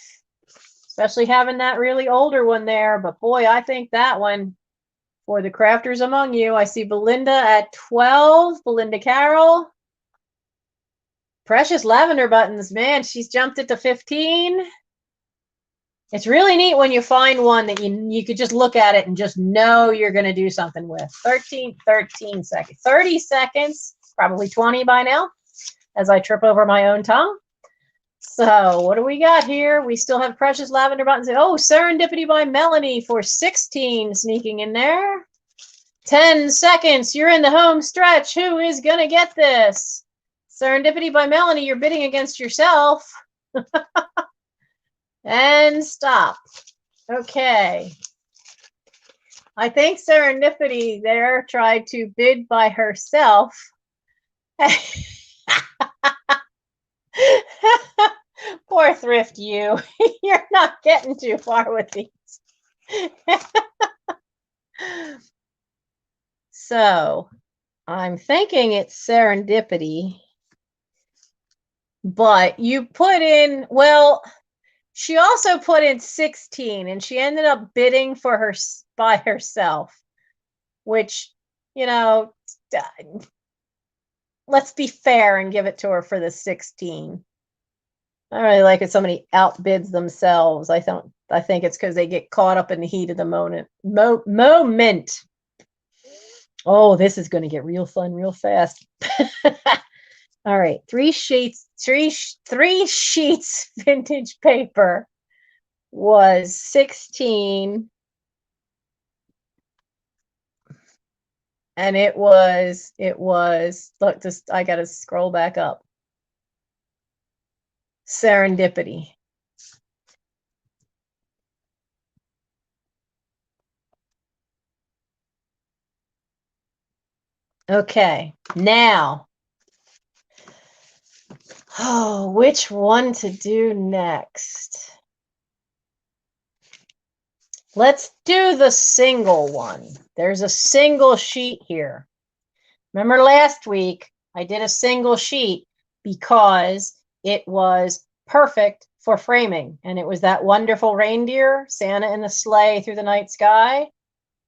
Especially having that really older one there. But boy, I think that one for the crafters among you. I see Belinda at 12. Belinda Carroll. Precious Lavender Buttons. Man, she's jumped it to 15. It's really neat when you find one that you could just look at it and just know you're going to do something with. 13 seconds. 30 seconds, probably 20 by now, as I trip over my own tongue. So what do we got here? We still have Precious Lavender Buttons. Oh, Serendipity by Melanie for 16 sneaking in there. 10 seconds. You're in the home stretch. Who is going to get this? Serendipity by Melanie, you're bidding against yourself. And stop. Okay. I think Serendipity there tried to bid by herself. Poor Thrift, you. You're not getting too far with these. So, I'm thinking it's Serendipity. But you put in, well, she also put in 16 and she ended up bidding for her by herself, which, you know, let's be fair and give it to her for the 16. I really like it. Somebody outbids themselves. I think it's because they get caught up in the heat of the moment. Oh, this is going to get real fun real fast. All right, three sheets vintage paper was 16. And it was, look, just, I got to scroll back up. Serendipity. Okay, now, oh, which one to do next? Let's do the single one. There's a single sheet here. Remember last week, I did a single sheet because it was perfect for framing. And it was that wonderful reindeer, Santa in the sleigh through the night sky.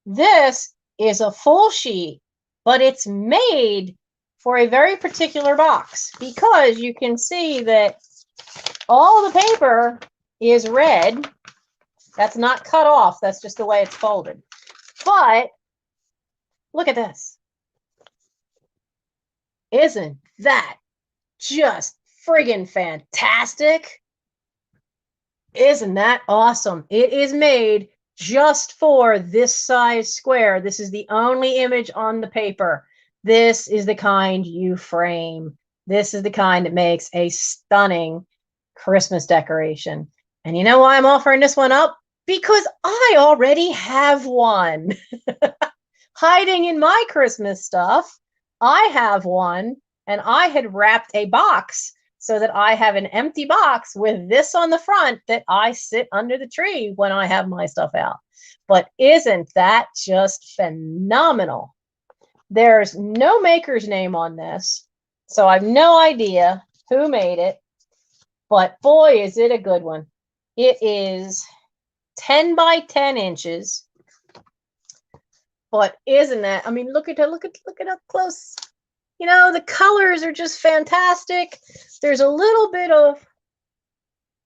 This is a full sheet, but it's made for a very particular box because you can see that all the paper is red. That's not cut off. That's just the way it's folded. But look at this. Isn't that just friggin' fantastic? Isn't that awesome? It is made just for this size square. This is the only image on the paper. This is the kind you frame. This is the kind that makes a stunning Christmas decoration. And you know why I'm offering this one up? Because I already have one. Hiding in my Christmas stuff, I have one, and I had wrapped a box so that I have an empty box with this on the front that I sit under the tree when I have my stuff out. But isn't that just phenomenal? There's no maker's name on this, so I have no idea who made it, but boy, is it a good one. It is 10 by 10 inches. But isn't that, I mean, look at up close. You know, the colors are just fantastic. There's a little bit of,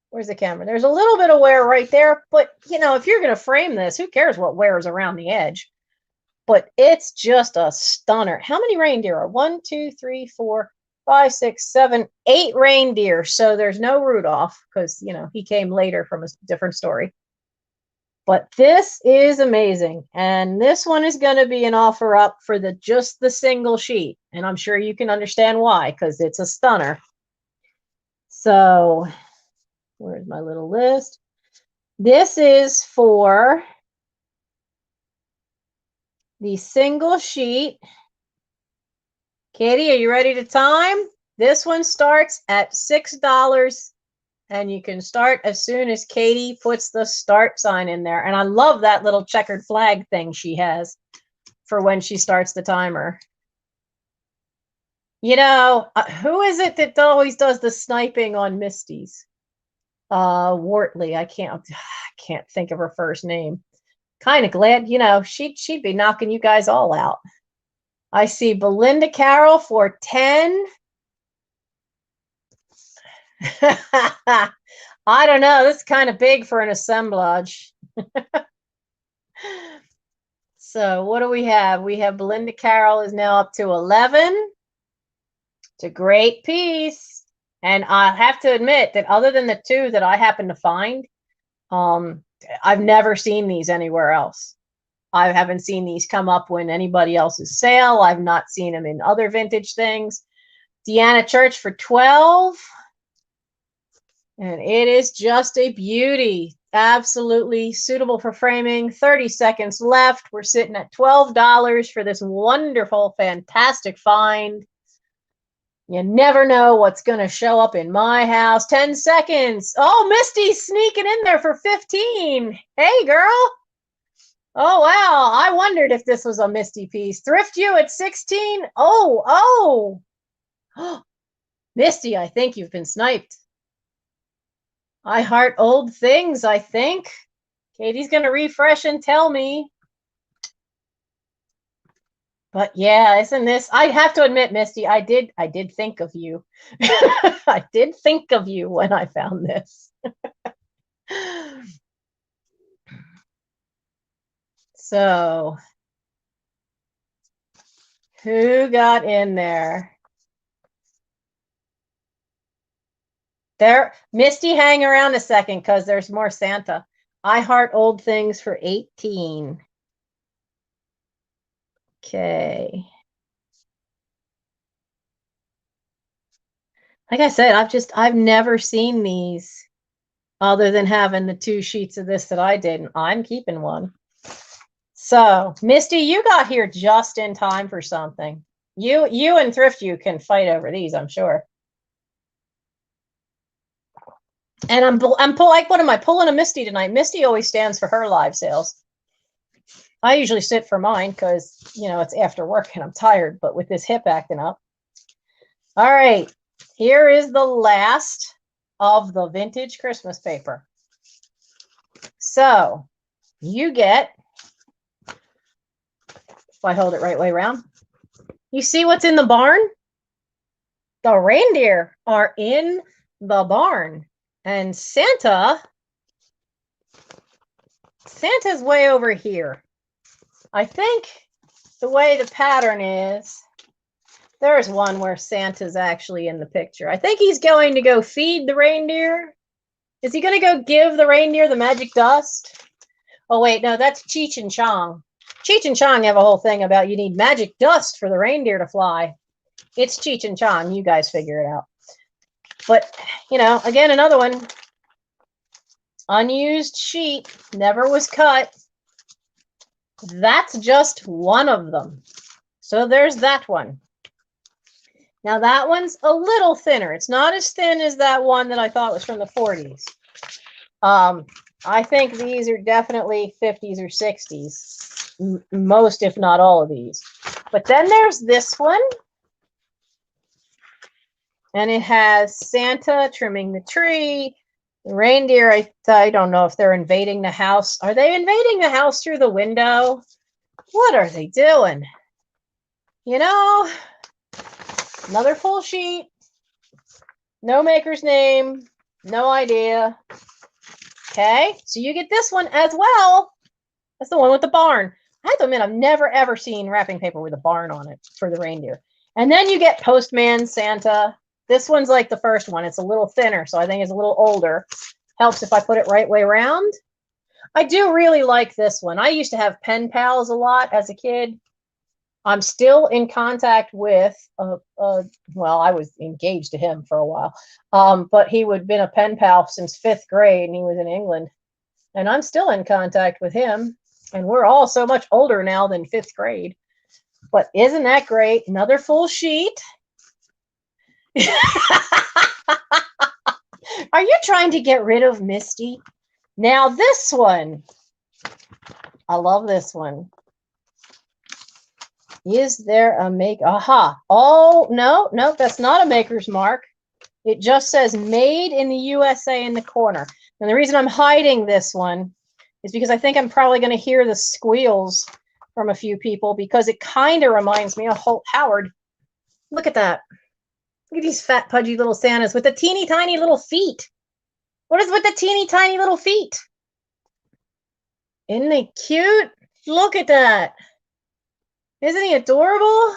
where's the camera? There's a little bit of wear right there. But, you know, if you're going to frame this, who cares what wears around the edge? But it's just a stunner. How many reindeer are? 1, 2, 3, 4, 5, 6, 7, 8 reindeer. So there's no Rudolph because, you know, he came later from a different story. But this is amazing. And this one is going to be an offer up for just the single sheet. And I'm sure you can understand why, because it's a stunner. So where's my little list? This is for the single sheet. Katie, are you ready to time? This one starts at $6. And you can start as soon as Katie puts the start sign in there. And I love that little checkered flag thing she has for when she starts the timer. You know, who is it that always does the sniping on Misty's? Wortley. I can't think of her first name. Kind of glad, you know, she'd be knocking you guys all out. I see Belinda Carroll for 10. I don't know. This is kind of big for an assemblage. So what do we have? We have Belinda Carroll is now up to 11. It's a great piece. And I have to admit that other than the two that I happen to find, I've never seen these anywhere else. I haven't seen these come up when anybody else's sale. I've not seen them in other vintage things. Deanna Church for 12. And it is just a beauty. Absolutely suitable for framing. 30 seconds left. We're sitting at $12 for this wonderful, fantastic find. You never know what's going to show up in my house. 10 seconds. Oh, Misty's sneaking in there for 15. Hey, girl. Oh, wow. I wondered if this was a Misty piece. Thrift You at 16. Oh. Misty, I think you've been sniped. I heart old things, I think. Katie's going to refresh and tell me. But yeah, isn't this? I have to admit, Misty, I did think of you. I did think of you when I found this. So, who got in there? There, Misty, hang around a second because there's more Santa. I heart old things for 18. Okay. Like I said, I've never seen these other than having the 2 sheets of this that I did, and I'm keeping one. So, Misty, you got here just in time for something. You and Thrift You can fight over these, I'm sure. And I'm like, what am I pulling a Misty tonight? Misty always stands for her live sales. I usually sit for mine because, it's after work and I'm tired, but with this hip acting up. All right, here is the last of the vintage Christmas paper. So you get, if I hold it right way around, you see what's in the barn? The reindeer are in the barn. And Santa's way over here. I think the way the pattern is, there's one where Santa's actually in the picture. I think he's going to go feed the reindeer. Is he going to go give the reindeer the magic dust? Oh, wait, no, that's Cheech and Chong. Cheech and Chong have a whole thing about you need magic dust for the reindeer to fly. It's Cheech and Chong. You guys figure it out. But, again, another one. Unused sheet, never was cut. That's just one of them. So there's that one. Now that one's a little thinner. It's not as thin as that one that I thought was from the 40s. I think these are definitely 50s or 60s. Most, if not all of these. But then there's this one. And it has Santa trimming the tree. The reindeer, I don't know if they're invading the house. Are they invading the house through the window? What are they doing? Another full sheet. No maker's name. No idea. Okay, so you get this one as well. That's the one with the barn. I have to admit, I've never, ever seen wrapping paper with a barn on it for the reindeer. And then you get Postman Santa. This one's like the first one. It's a little thinner, so I think it's a little older. Helps if I put it right way around. I do really like this one. I used to have pen pals a lot as a kid. I'm still in contact with, well, I was engaged to him for a while, but he would have been a pen pal since 5th grade, and he was in England. And I'm still in contact with him, and we're all so much older now than 5th grade. But isn't that great? Another full sheet. Are you trying to get rid of Misty? Now this one, I love this one. Is there a make? Aha. Oh, no, that's not a maker's mark. It just says made in the USA in the corner. And the reason I'm hiding this one is because I think I'm probably going to hear the squeals from a few people because it kind of reminds me of Holt Howard. Look at that. Look at these fat, pudgy little Santas with the teeny tiny little feet. What is with the teeny tiny little feet? Isn't he cute? Look at that. Isn't he adorable?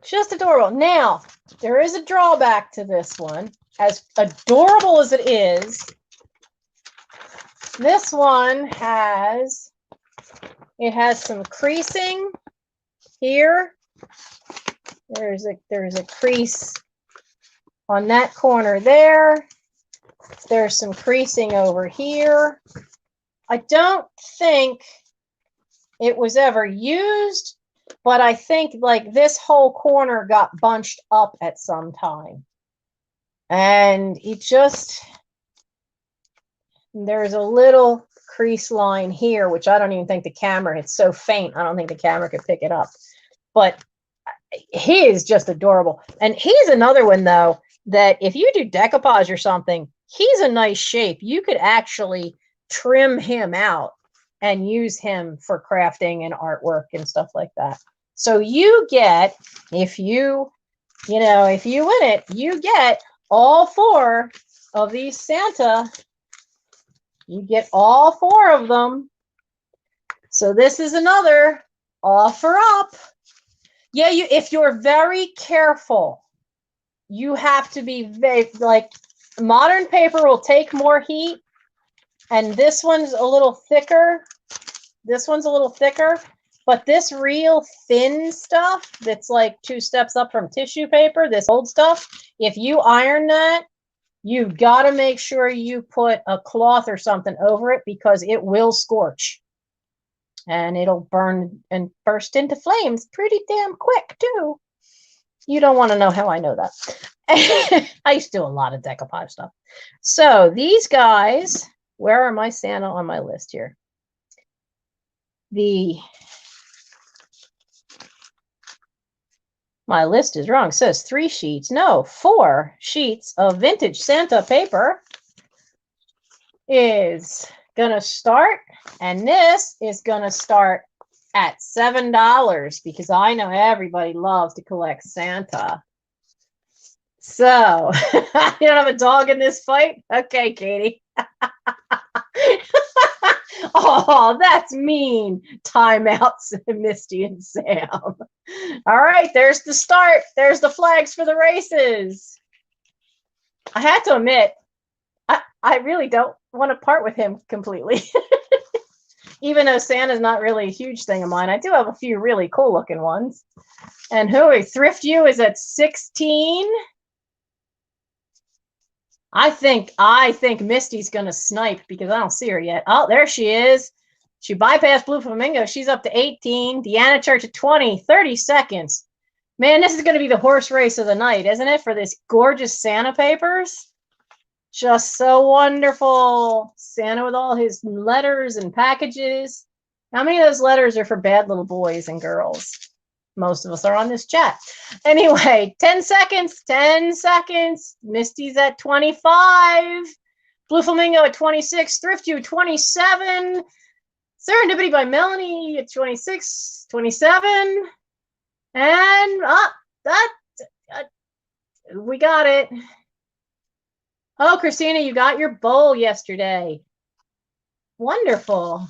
Just adorable. Now, there is a drawback to this one. As adorable as it is, this one has some creasing here. There's a crease on that corner there. There's some creasing over here. I don't think it was ever used, but I think like this whole corner got bunched up at some time. And there's a little crease line here, which I don't even think the camera, it's so faint, I don't think the camera could pick it up. But he is just adorable. And he's another one, though, that if you do decoupage or something, he's a nice shape. You could actually trim him out and use him for crafting and artwork and stuff like that. So you get, if you win it, you get all 4 of these Santa. You get all 4 of them. So this is another offer up. Yeah, if you're very careful, you have to be like, modern paper will take more heat, and this one's a little thicker. This one's a little thicker, but this real thin stuff that's like 2 steps up from tissue paper, this old stuff, if you iron that, you've got to make sure you put a cloth or something over it, because it will scorch. And it'll burn and burst into flames pretty damn quick, too. You don't want to know how I know that. I used to do a lot of decoupage stuff. So these guys, where are my Santa on my list here? My list is wrong. It says 3 sheets. No, 4 sheets of vintage Santa paper is going to start. And this is going to start at $7, because I know everybody loves to collect Santa. So, you don't have a dog in this fight? Okay, Katie. Oh, that's mean. Timeouts, Misty and Sam. All right, there's the start. There's the flags for the races. I had to admit, I really don't want to part with him completely. Even though Santa's not really a huge thing of mine, I do have a few really cool looking ones. And Thrift You is at 16. I think Misty's gonna snipe, because I don't see her yet. Oh, there she is. She bypassed Blue Flamingo. She's up to 18. Deanna Church at 20. 30 seconds. Man, this is gonna be the horse race of the night, isn't it? For this gorgeous Santa papers. Just so wonderful. Santa with all his letters and packages. How many of those letters are for bad little boys and girls? Most of us are on this chat. Anyway, 10 seconds, 10 seconds. Misty's at 25. Blue Flamingo at 26. Thrift You 27. Serendipity by Melanie at 26, 27. And we got it. Oh, Christina, you got your bowl yesterday. Wonderful.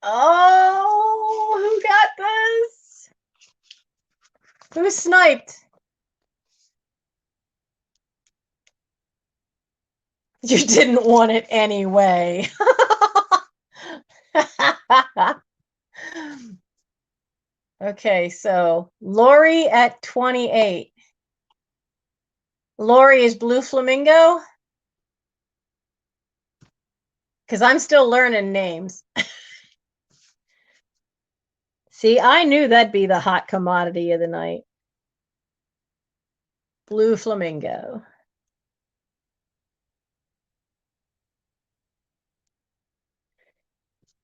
Oh, who got this? Who sniped? You didn't want it anyway. Okay, so Lori at 28. Lori is Blue Flamingo? Because I'm still learning names. See, I knew that'd be the hot commodity of the night. Blue Flamingo.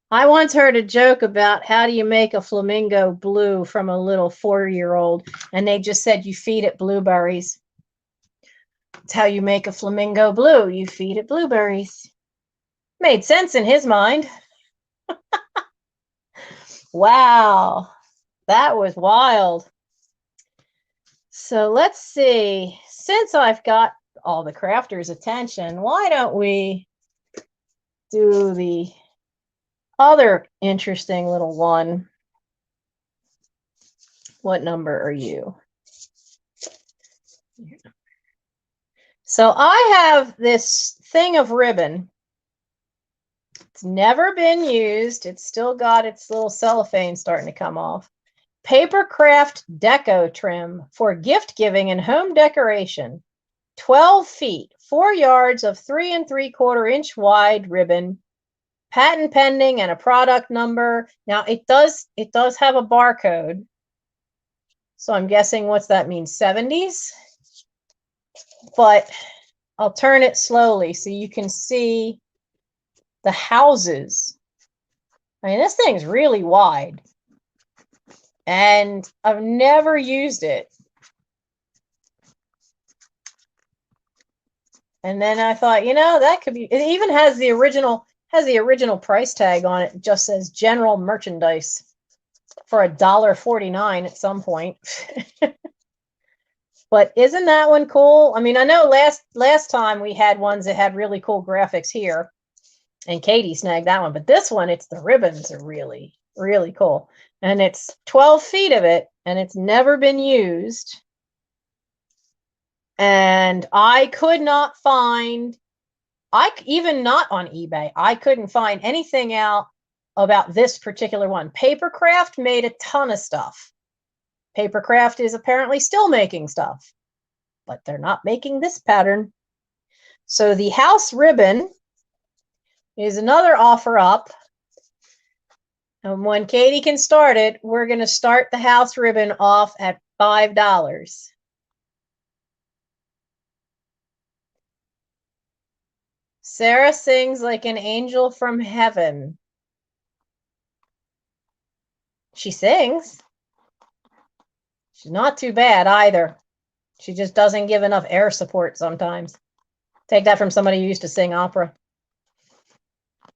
I once heard a joke about how do you make a flamingo blue from a little 4-year-old, and they just said you feed it blueberries. It's how you make a flamingo blue. You feed it blueberries. Made sense in his mind. Wow, that was wild. So let's see. Since I've got all the crafters' attention, why don't we do the other interesting little one? What number are you? So I have this thing of ribbon. It's never been used. It's still got its little cellophane starting to come off. Paper craft deco trim for gift giving and home decoration. 12 feet, 4 yards of 3 3/4 inch wide ribbon. Patent pending and a product number. Now it does have a barcode. So I'm guessing what's that mean? 70s? But I'll turn it slowly so you can see the houses. I mean, this thing's really wide. And I've never used it. And then I thought, you know, that could be, it even has the original price tag on it. It just says general merchandise for $1.49 at some point. But isn't that one cool? I mean, I know last time we had ones that had really cool graphics here, and Katie snagged that one. But this one, it's the ribbons are really, really cool. And it's 12 feet of it, and it's never been used. And I could not find, even not on eBay, I couldn't find anything out about this particular one. Papercraft made a ton of stuff. Papercraft is apparently still making stuff, but they're not making this pattern. So the house ribbon is another offer up. And when Katie can start it, we're going to start the house ribbon off at $5. Sarah sings like an angel from heaven. She sings. She's not too bad either. She just doesn't give enough air support sometimes. Take that from somebody who used to sing opera.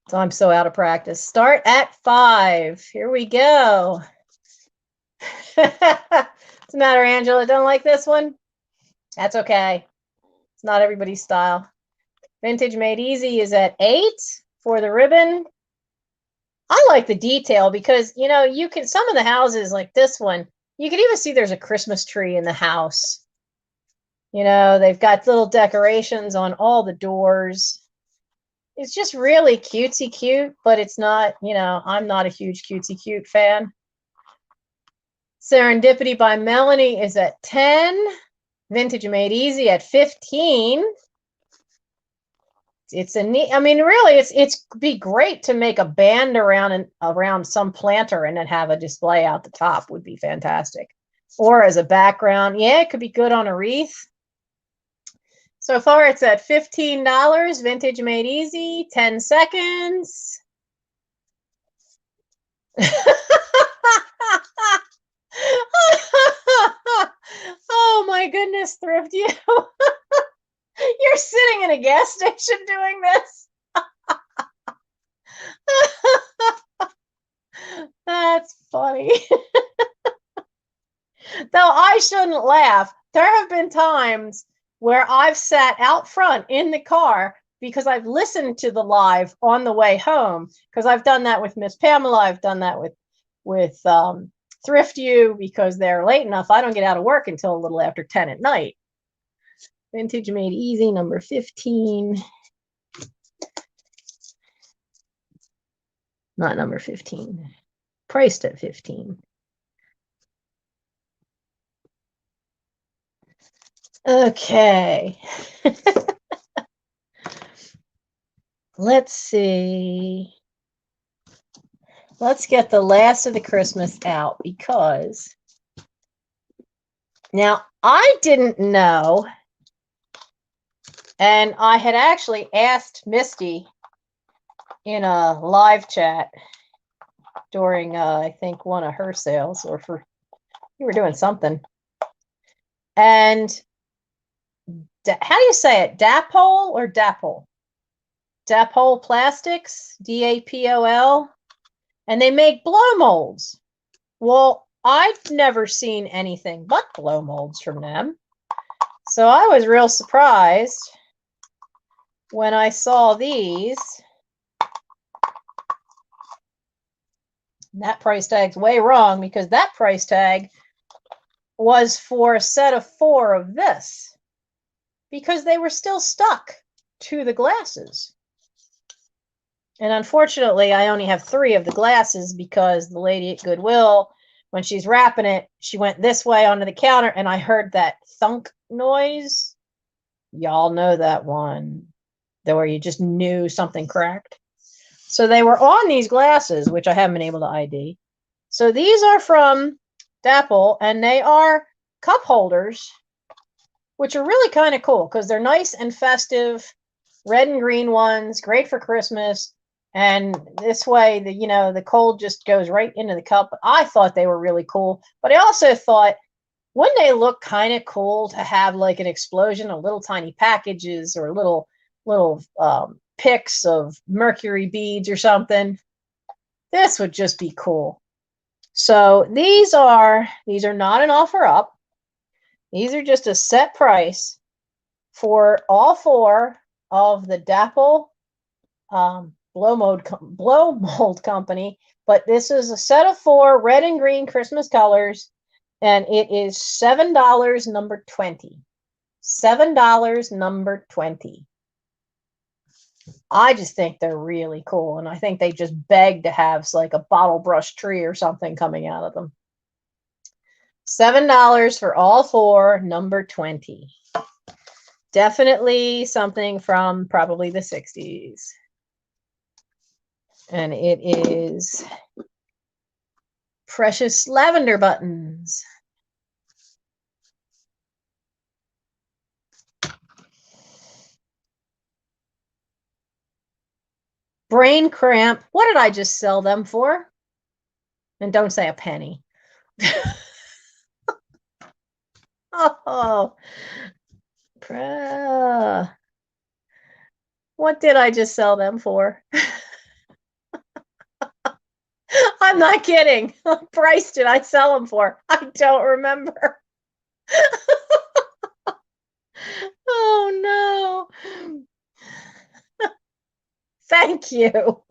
So I'm so out of practice. Start at 5. Here we go. What's the matter, Angela? Don't like this one? That's okay. It's not everybody's style. Vintage Made Easy is at 8 for the ribbon. I like the detail because, you know, you can, some of the houses like this one, you can even see there's a Christmas tree in the house. You know, they've got little decorations on all the doors. It's just really cutesy cute, but it's not, you know, I'm not a huge cutesy cute fan. Serendipity by Melanie is at 10. Vintage Made Easy at 15. It's a neat, I mean, really, it's be great to make a band around some planter and then have a display out the top would be fantastic. Or as a background. Yeah, it could be good on a wreath. So far, it's at $15. Vintage Made Easy, 10 seconds. Oh my goodness, Thrift, you. You're sitting in a gas station doing this. That's funny. Though I shouldn't laugh. There have been times where I've sat out front in the car because I've listened to the live on the way home. Because I've done that with Miss Pamela. I've done that with Thrift You because they're late enough. I don't get out of work until a little after 10 at night. Vintage Made Easy, number 15. Not number 15. Priced at 15. Okay. Let's see. Let's get the last of the Christmas out because now I didn't know, and I had actually asked Misty in a live chat during, I think, one of her sales, or you were doing something. And how do you say it? Dapol or Dapol? Dapol Plastics, Dapol. And they make blow molds. Well, I've never seen anything but blow molds from them. So I was real surprised when I saw these. That price tag's way wrong because that price tag was for a set of 4 of this because they were still stuck to the glasses. And unfortunately, I only have 3 of the glasses because the lady at Goodwill, when she's wrapping it, she went this way onto the counter and I heard that thunk noise. Y'all know that one, where you just knew something cracked. So they were on these glasses, which I haven't been able to ID. So these are from Dapple, and they are cup holders, which are really kind of cool because they're nice and festive, red and green ones, great for Christmas. And this way, the cold just goes right into the cup. I thought they were really cool, but I also thought, wouldn't they look kind of cool to have like an explosion of little tiny packages or little picks of mercury beads or something? This would just be cool. So these are not an offer up. These are just a set price for all 4 of the Dapple blow mold company. But this is a set of 4 red and green Christmas colors, and it is $7 number 20. $7 number 20. I just think they're really cool, and I think they just beg to have like a bottle brush tree or something coming out of them. $7 for all 4, number 20. Definitely something from probably the 60s. And it is precious lavender buttons. Brain cramp. What did I just sell them for? And don't say a penny. Oh, what did I just sell them for? I'm not kidding. What price did I sell them for? I don't remember. Oh no. Thank you.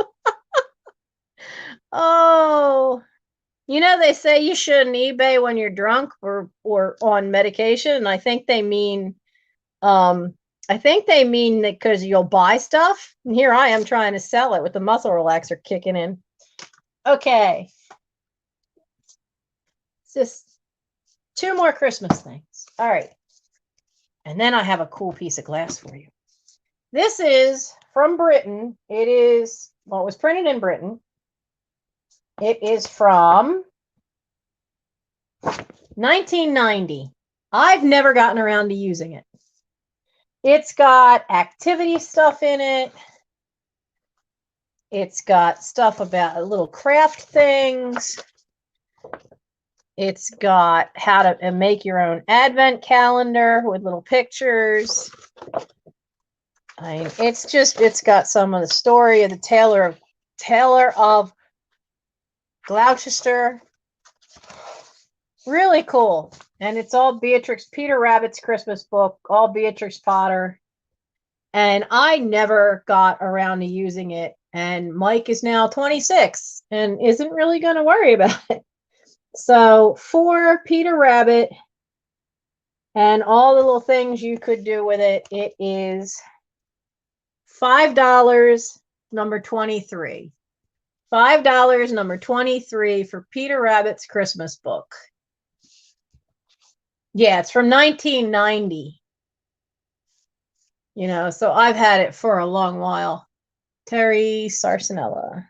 Oh, they say you shouldn't eBay when you're drunk or on medication, and I think they mean that because you'll buy stuff. And here I am trying to sell it with the muscle relaxer kicking in. Okay. It's just 2 more Christmas things. All right. And then I have a cool piece of glass for you. This is from Britain. It was printed in Britain. It is from 1990. I've never gotten around to using it. It's got activity stuff in it. It's got stuff about little craft things. It's got how to make your own advent calendar with little pictures. It's got some of the story of the Taylor of Gloucester. Really cool. And it's all Peter Rabbit's Christmas book, all Beatrix Potter. And I never got around to using it. And Mike is now 26 and isn't really going to worry about it. So for Peter Rabbit and all the little things you could do with it, it is $5, number 23. $5, number 23 for Peter Rabbit's Christmas book. Yeah, it's from 1990. So I've had it for a long while. Terry Sarsanella.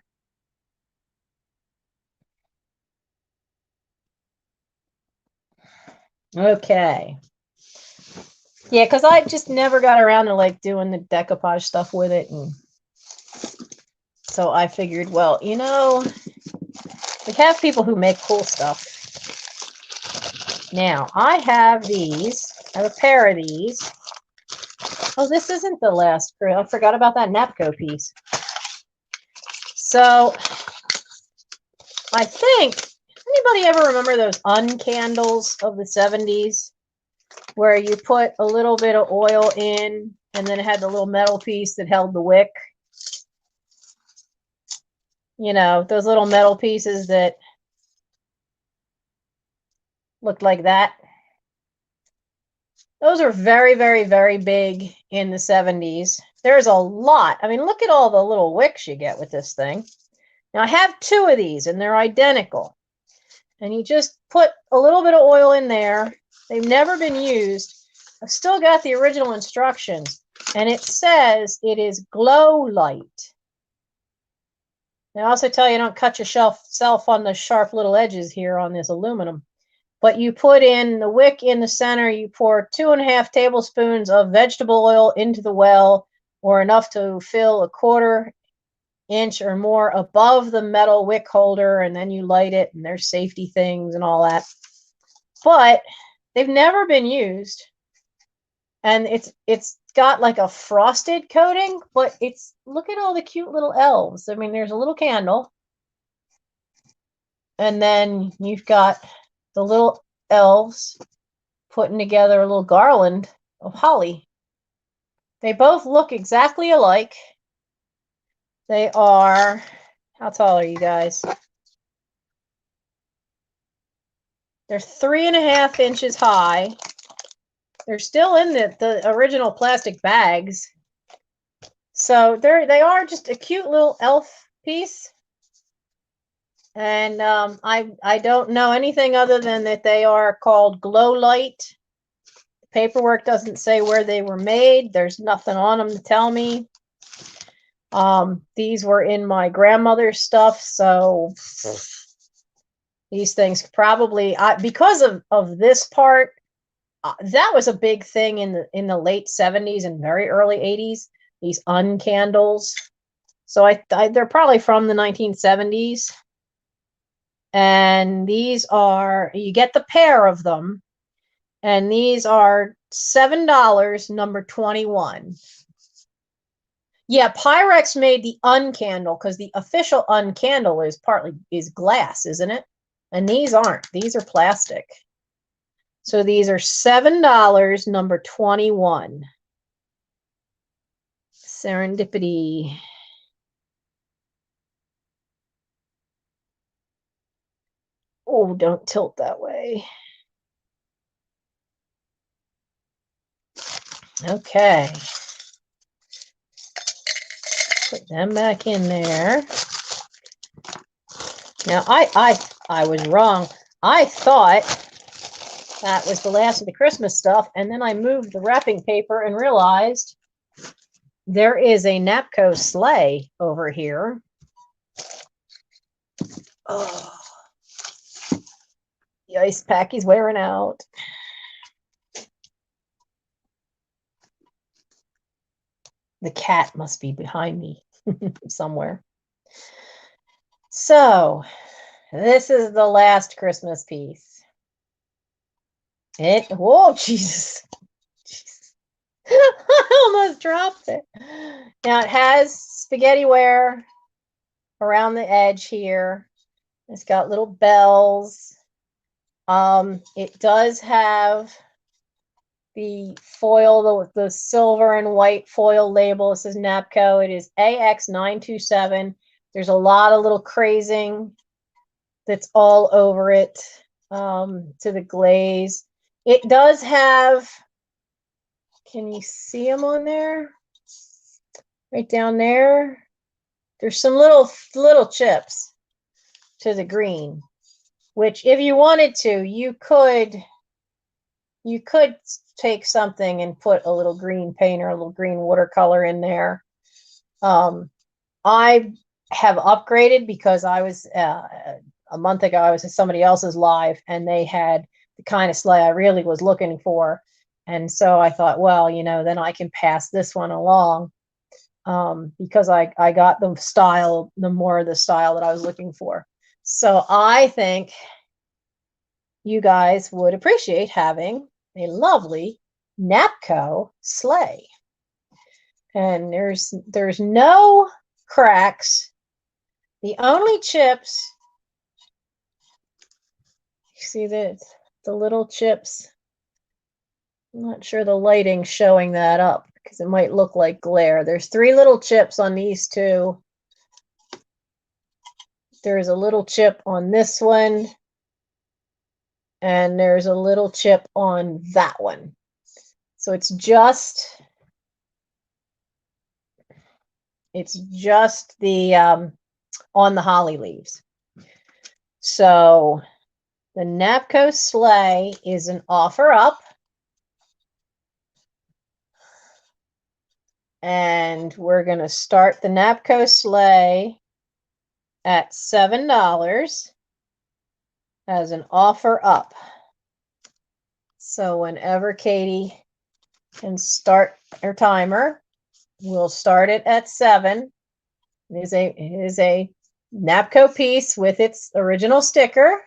Okay. Yeah, because I just never got around to doing the decoupage stuff with it. And so I figured, well, we have people who make cool stuff. Now, I have these. I have a pair of these. Oh, this isn't the last. I forgot about that Napco piece. So, I think, anybody ever remember those uncandles of the 70s? where you put a little bit of oil in, and then it had the little metal piece that held the wick. You know, those little metal pieces that looked like that. Those are very, very, very big in the 70s. There's a lot. I mean, look at all the little wicks you get with this thing. Now, I have 2 of these, and they're identical. And you just put a little bit of oil in there. They've never been used. I've still got the original instructions, and it says it is glow light. They also tell you don't cut yourself on the sharp little edges here on this aluminum. But you put in the wick in the center, you pour 2.5 tablespoons of vegetable oil into the well, or enough to fill a 1/4 inch or more above the metal wick holder, and then you light it, and there's safety things and all that. But they've never been used, and it's got like a frosted coating, but it's, look at all the cute little elves. I mean, there's a little candle, and then you've got the little elves putting together a little garland of holly. They both look exactly alike. They are, how tall are you guys? They're 3.5 inches high. They're still in the original plastic bags. So they are just a cute little elf piece. And I don't know anything other than that they are called glow light. The paperwork doesn't say where they were made. There's nothing on them to tell me. These were in my grandmother's stuff, so these things probably, because of this part, that was a big thing in the late 70s and very early 80s. These uncandles. So they're probably from the 1970s. And these are, you get the pair of them, and these are $7, number 21. Yeah, Pyrex made the uncandle, because the official uncandle is glass, isn't it? And these aren't. These are plastic. So these are $7, number 21. Serendipity. Oh, don't tilt that way. Okay. Put them back in there. Now, I was wrong. I thought that was the last of the Christmas stuff, and then I moved the wrapping paper and realized there is a Napco sleigh over here. Oh, the ice pack is wearing out. The cat must be behind me somewhere. So, this is the last Christmas piece. Whoa, Jesus. I almost dropped it. Now, it has spaghetti ware around the edge here. It's got little bells. It does have the foil, the silver and white foil label. It says Napco. It is AX927. There's a lot of little crazing that's all over it, to the glaze. It does have, can you see them on there? Right down there. There's some little chips to the green, which if you wanted to, you could take something and put a little green paint or a little green watercolor in there. I have upgraded because I was, a month ago, I was at somebody else's live, and they had the kind of sleigh I really was looking for. And so I thought, well, you know, then I can pass this one along, because I got the more of the style that I was looking for. So I think you guys would appreciate having a lovely Napco sleigh. And there's no cracks. The only chips, you see the little chips I'm not sure the lighting's showing that up because it might look like glare. There's 3 little chips on these two. There's a little chip on this one. And there's a little chip on that one. So it's just the on the holly leaves. So the Napco sleigh is an offer up. And we're going to start the Napco sleigh at $7 as an offer up. So whenever Katie can start her timer, we'll start it at 7. It is a Napco piece with its original sticker.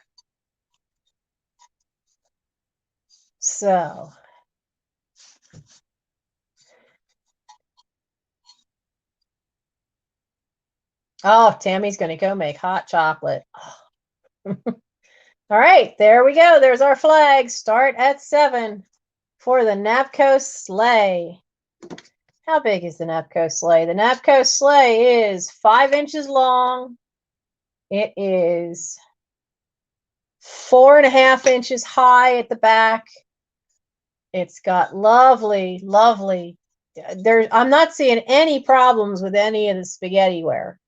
So oh, Tammy's going to go make hot chocolate. All right, there we go. There's our flag. Start at 7 for the Napco sleigh. How big is the Napco sleigh? The Napco sleigh is 5 inches long. It is 4.5 inches high at the back. It's got lovely, lovely. I'm not seeing any problems with any of the spaghetti ware,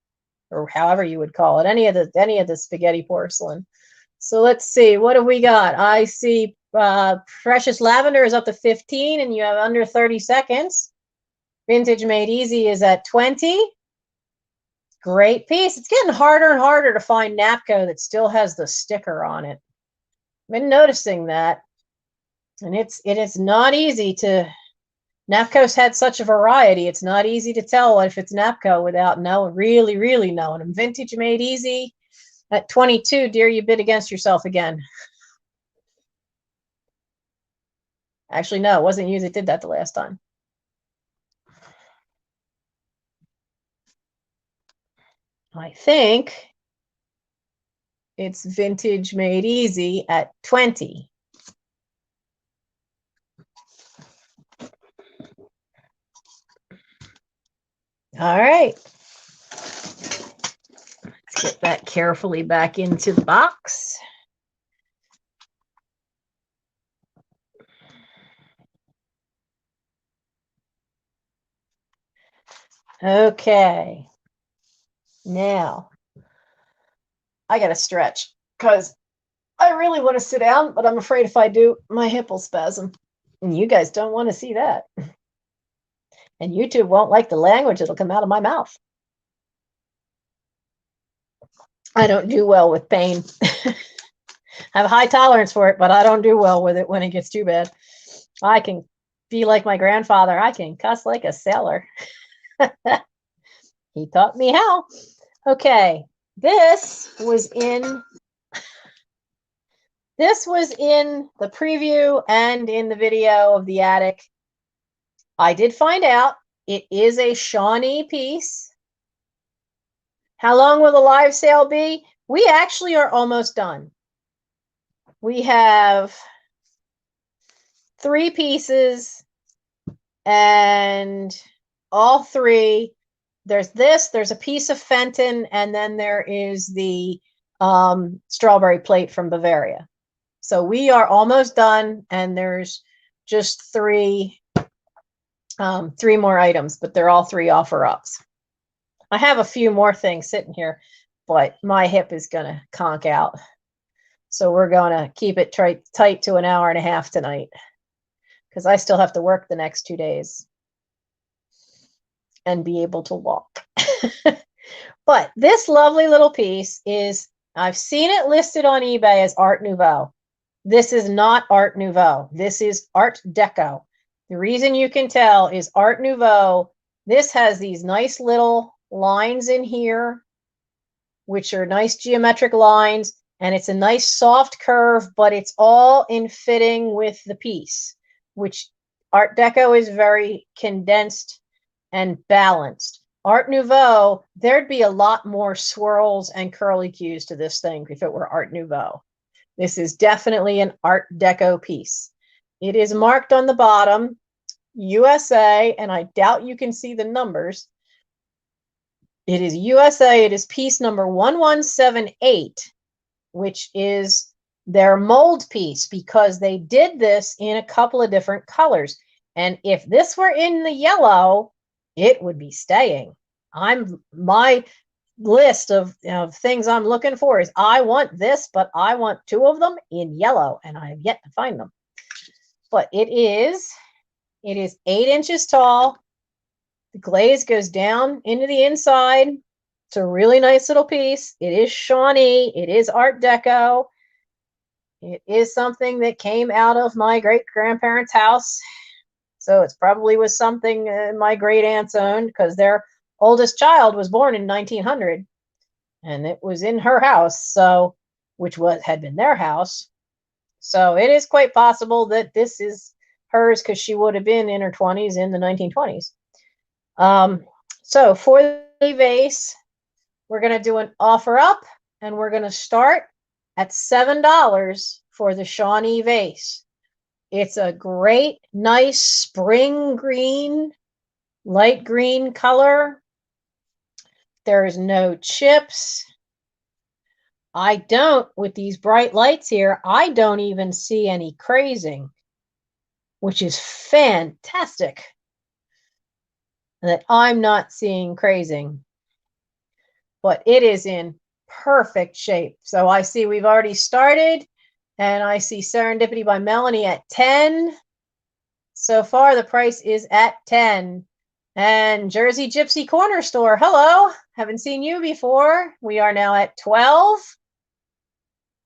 or however you would call it, any of the spaghetti porcelain. So let's see, what have we got? I see Precious Lavender is up to 15, and you have under 30 seconds. Vintage Made Easy is at 20. Great piece. It's getting harder and harder to find Napco that still has the sticker on it. I've been noticing that. And it is not easy to. Napco's had such a variety. It's not easy to tell if it's Napco without really knowing them. Vintage Made Easy at 22. Dear, you bid against yourself again. Actually, no, it wasn't you that did that the last time. I think it's Vintage Made Easy at 20. All right. Let's get that carefully back into the box. Okay. Now, I got to stretch because I really want to sit down, but I'm afraid if I do, my hip will spasm. And you guys don't want to see that. And YouTube won't like the language that'll come out of my mouth. I don't do well with pain. I have a high tolerance for it, but I don't do well with it when it gets too bad. I can be like my grandfather. I can cuss like a sailor. He taught me how. Okay, this was in the preview and in the video of the attic. I did find out it is a Shawnee piece. How long will the live sale be? We actually are almost done. We have 3 pieces, and all 3, there's a piece of Fenton, and then there is the strawberry plate from Bavaria. So we are almost done, and there's just 3 more items, but they're all 3 offer ups. I have a few more things sitting here, but my hip is going to conk out. So we're going to keep it tight to an hour and a half tonight because I still have to work the next 2 days and be able to walk. But this lovely little piece is, I've seen it listed on eBay as Art Nouveau. This is not Art Nouveau. This is Art Deco. The reason you can tell is Art Nouveau, this has these nice little lines in here, which are nice geometric lines, and it's a nice soft curve, but it's all in fitting with the piece, which Art Deco is very condensed and balanced. Art Nouveau, there'd be a lot more swirls and curly cues to this thing if it were Art Nouveau. This is definitely an Art Deco piece. It is marked on the bottom, USA, and I doubt you can see the numbers. It is USA. It is piece number 1178, which is their mold piece, because they did this in a couple of different colors. And if this were in the yellow, it would be staying. My list of things I'm looking for is I want this, but I want 2 of them in yellow, and I have yet to find them. But it is 8 inches tall. The glaze goes down into the inside. It's a really nice little piece. It is Shawnee. It is Art Deco. It is something that came out of my great-grandparents' house. So it's probably was something my great-aunts owned, because their oldest child was born in 1900. And it was in her house, so which had been their house. So it is quite possible that this is hers, because she would have been in her 20s in the 1920s. So for the vase, we're going to do an offer up, and we're going to start at $7 for the Shawnee vase. It's a great, nice spring green, light green color. There's no chips. With these bright lights here, I don't even see any crazing, which is fantastic that I'm not seeing crazing. But it is in perfect shape. So I see we've already started, and I see Serendipity by Melanie at 10. So far, the price is at 10. And Jersey Gypsy Corner Store, hello. Haven't seen you before. We are now at 12.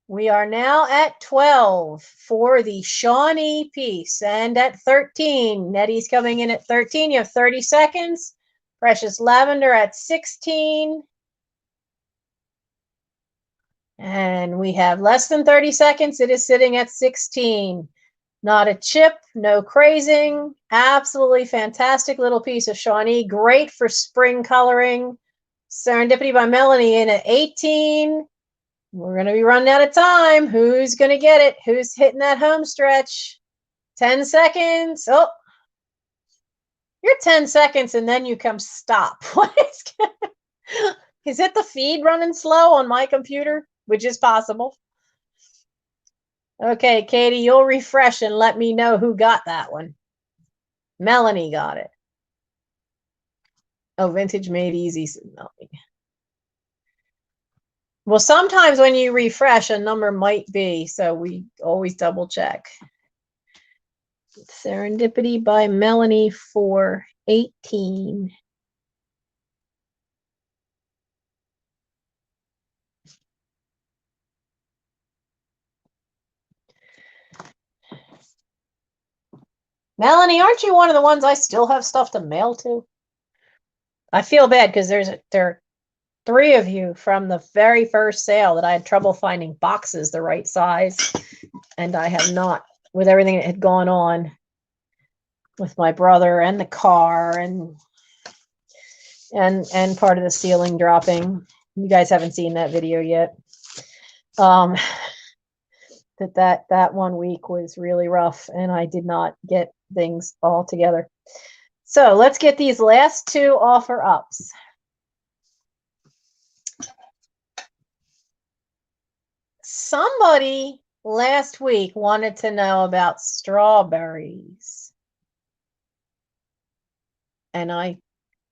We are now at 12 for the Shawnee piece, and at 13. Nettie's coming in at 13. You have 30 seconds. Precious Lavender at 16. And we have less than 30 seconds. It is sitting at 16. Not a chip, no crazing. Absolutely fantastic little piece of Shawnee. Great for spring coloring. Serendipity by Melanie in at 18. We're going to be running out of time. Who's going to get it? Who's hitting that home stretch? 10 seconds. Oh, you're 10 seconds and then you come stop. What is it the feed running slow on my computer? Which is possible. Okay, Katie, you'll refresh and let me know who got that one. Melanie got it. Oh, Vintage Made Easy, said Melanie. Well, sometimes when you refresh, a number might be, so we always double check. Serendipity by Melanie for 18. Melanie, aren't you one of the ones I still have stuff to mail to? I feel bad because there are 3 of you from the very first sale that I had trouble finding boxes the right size, and I have not, with everything that had gone on with my brother and the car and part of the ceiling dropping. You guys haven't seen that video yet. That 1 week was really rough, and I did not get things all together. So let's get these last 2 offer ups. Somebody last week wanted to know about strawberries, and I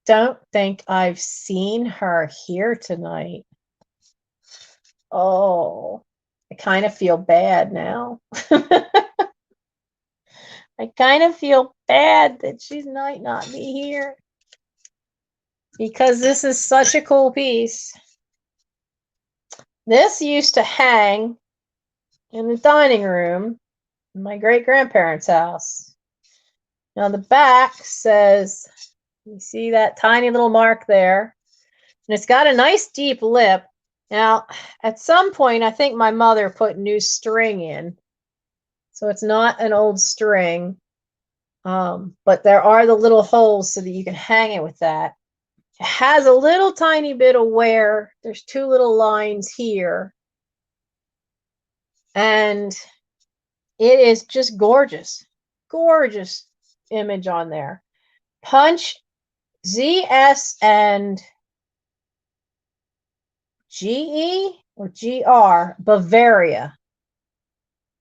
don't think I've seen her here tonight. Oh, I kind of feel bad now. I kind of feel bad that she might not be here, because this is such a cool piece. This used to hang in the dining room in my great-grandparents' house. Now the back says, you see that tiny little mark there? And it's got a nice deep lip. Now, at some point, I think my mother put new string in. So it's not an old string. But there are the little holes so that you can hang it with that. It has a little tiny bit of wear. There's 2 little lines here. And It is just gorgeous. Gorgeous image on there. Punch ZS and GE or GR Bavaria.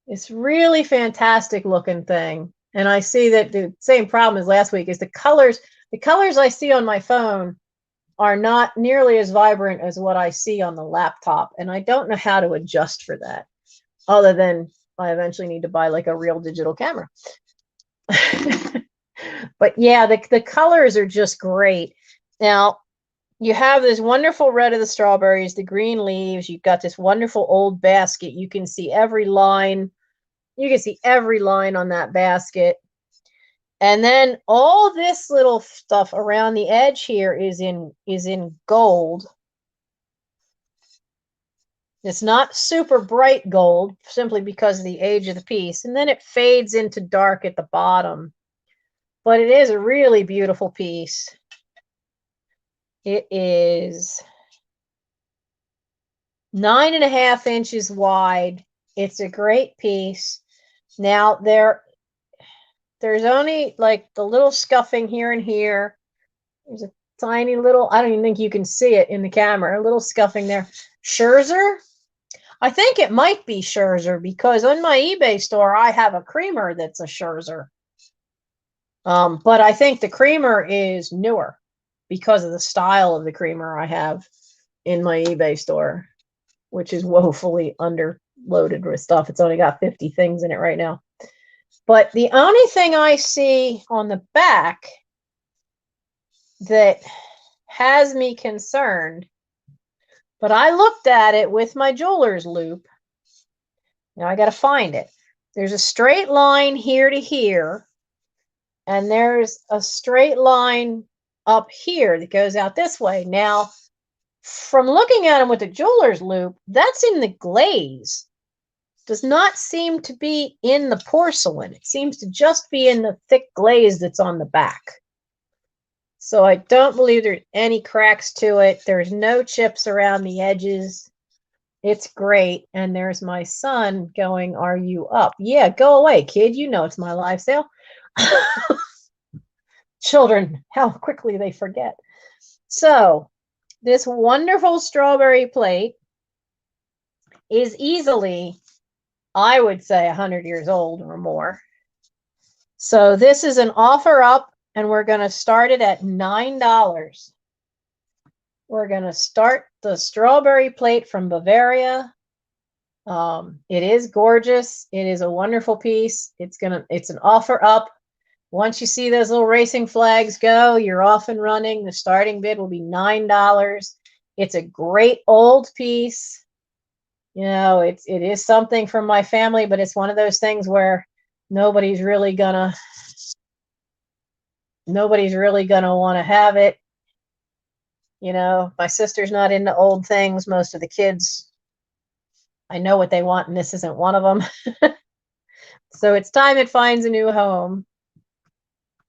It's really fantastic looking thing. And I see that the same problem as last week is the colors. The colors I see on my phone are not nearly as vibrant as what I see on the laptop. And I don't know how to adjust for that, other than I eventually need to buy like a real digital camera. But yeah, the colors are just great. Now, you have this wonderful red of the strawberries, the green leaves. You've got this wonderful old basket. You can see every line. You can see every line on that basket. And then all this little stuff around the edge here is in gold. It's not super bright gold, simply because of the age of the piece. And then it fades into dark at the bottom. But it is a really beautiful piece. It is 9.5 inches wide. It's a great piece. Now there's only like the little scuffing here and here. There's a tiny little, I don't even think you can see it in the camera, a little scuffing there. Scherzer? I think it might be Scherzer, because on my eBay store, I have a creamer that's a Scherzer. But I think the creamer is newer because of the style of the creamer I have in my eBay store, which is woefully underloaded with stuff. It's only got 50 things in it right now. But the only thing I see on the back that has me concerned, but I looked at it with my jeweler's loop. Now I got to find it. There's a straight line here to here, and there's a straight line up here that goes out this way. Now, from looking at them with the jeweler's loop, that's in the glaze. Does not seem to be in the porcelain. It seems to just be in the thick glaze that's on the back. So I don't believe there's any cracks to it. There's no chips around the edges. It's great. And there's my son going, "Are you up?" Yeah, go away, kid. You know it's my live sale. Children, how quickly they forget. So this wonderful strawberry plate is easily, I would say, 100 years old or more. So this is an offer up, and we're going to start it at $9. We're going to start the strawberry plate from Bavaria. It is gorgeous. It is a wonderful piece. It's an offer up. Once you see those little racing flags go, you're off and running. The starting bid will be $9. It's a great old piece. You know, it is something from my family, but it's one of those things where nobody's really gonna want to have it. You know, my sister's not into old things. Most of the kids, I know what they want, and this isn't one of them. So it's time it finds a new home.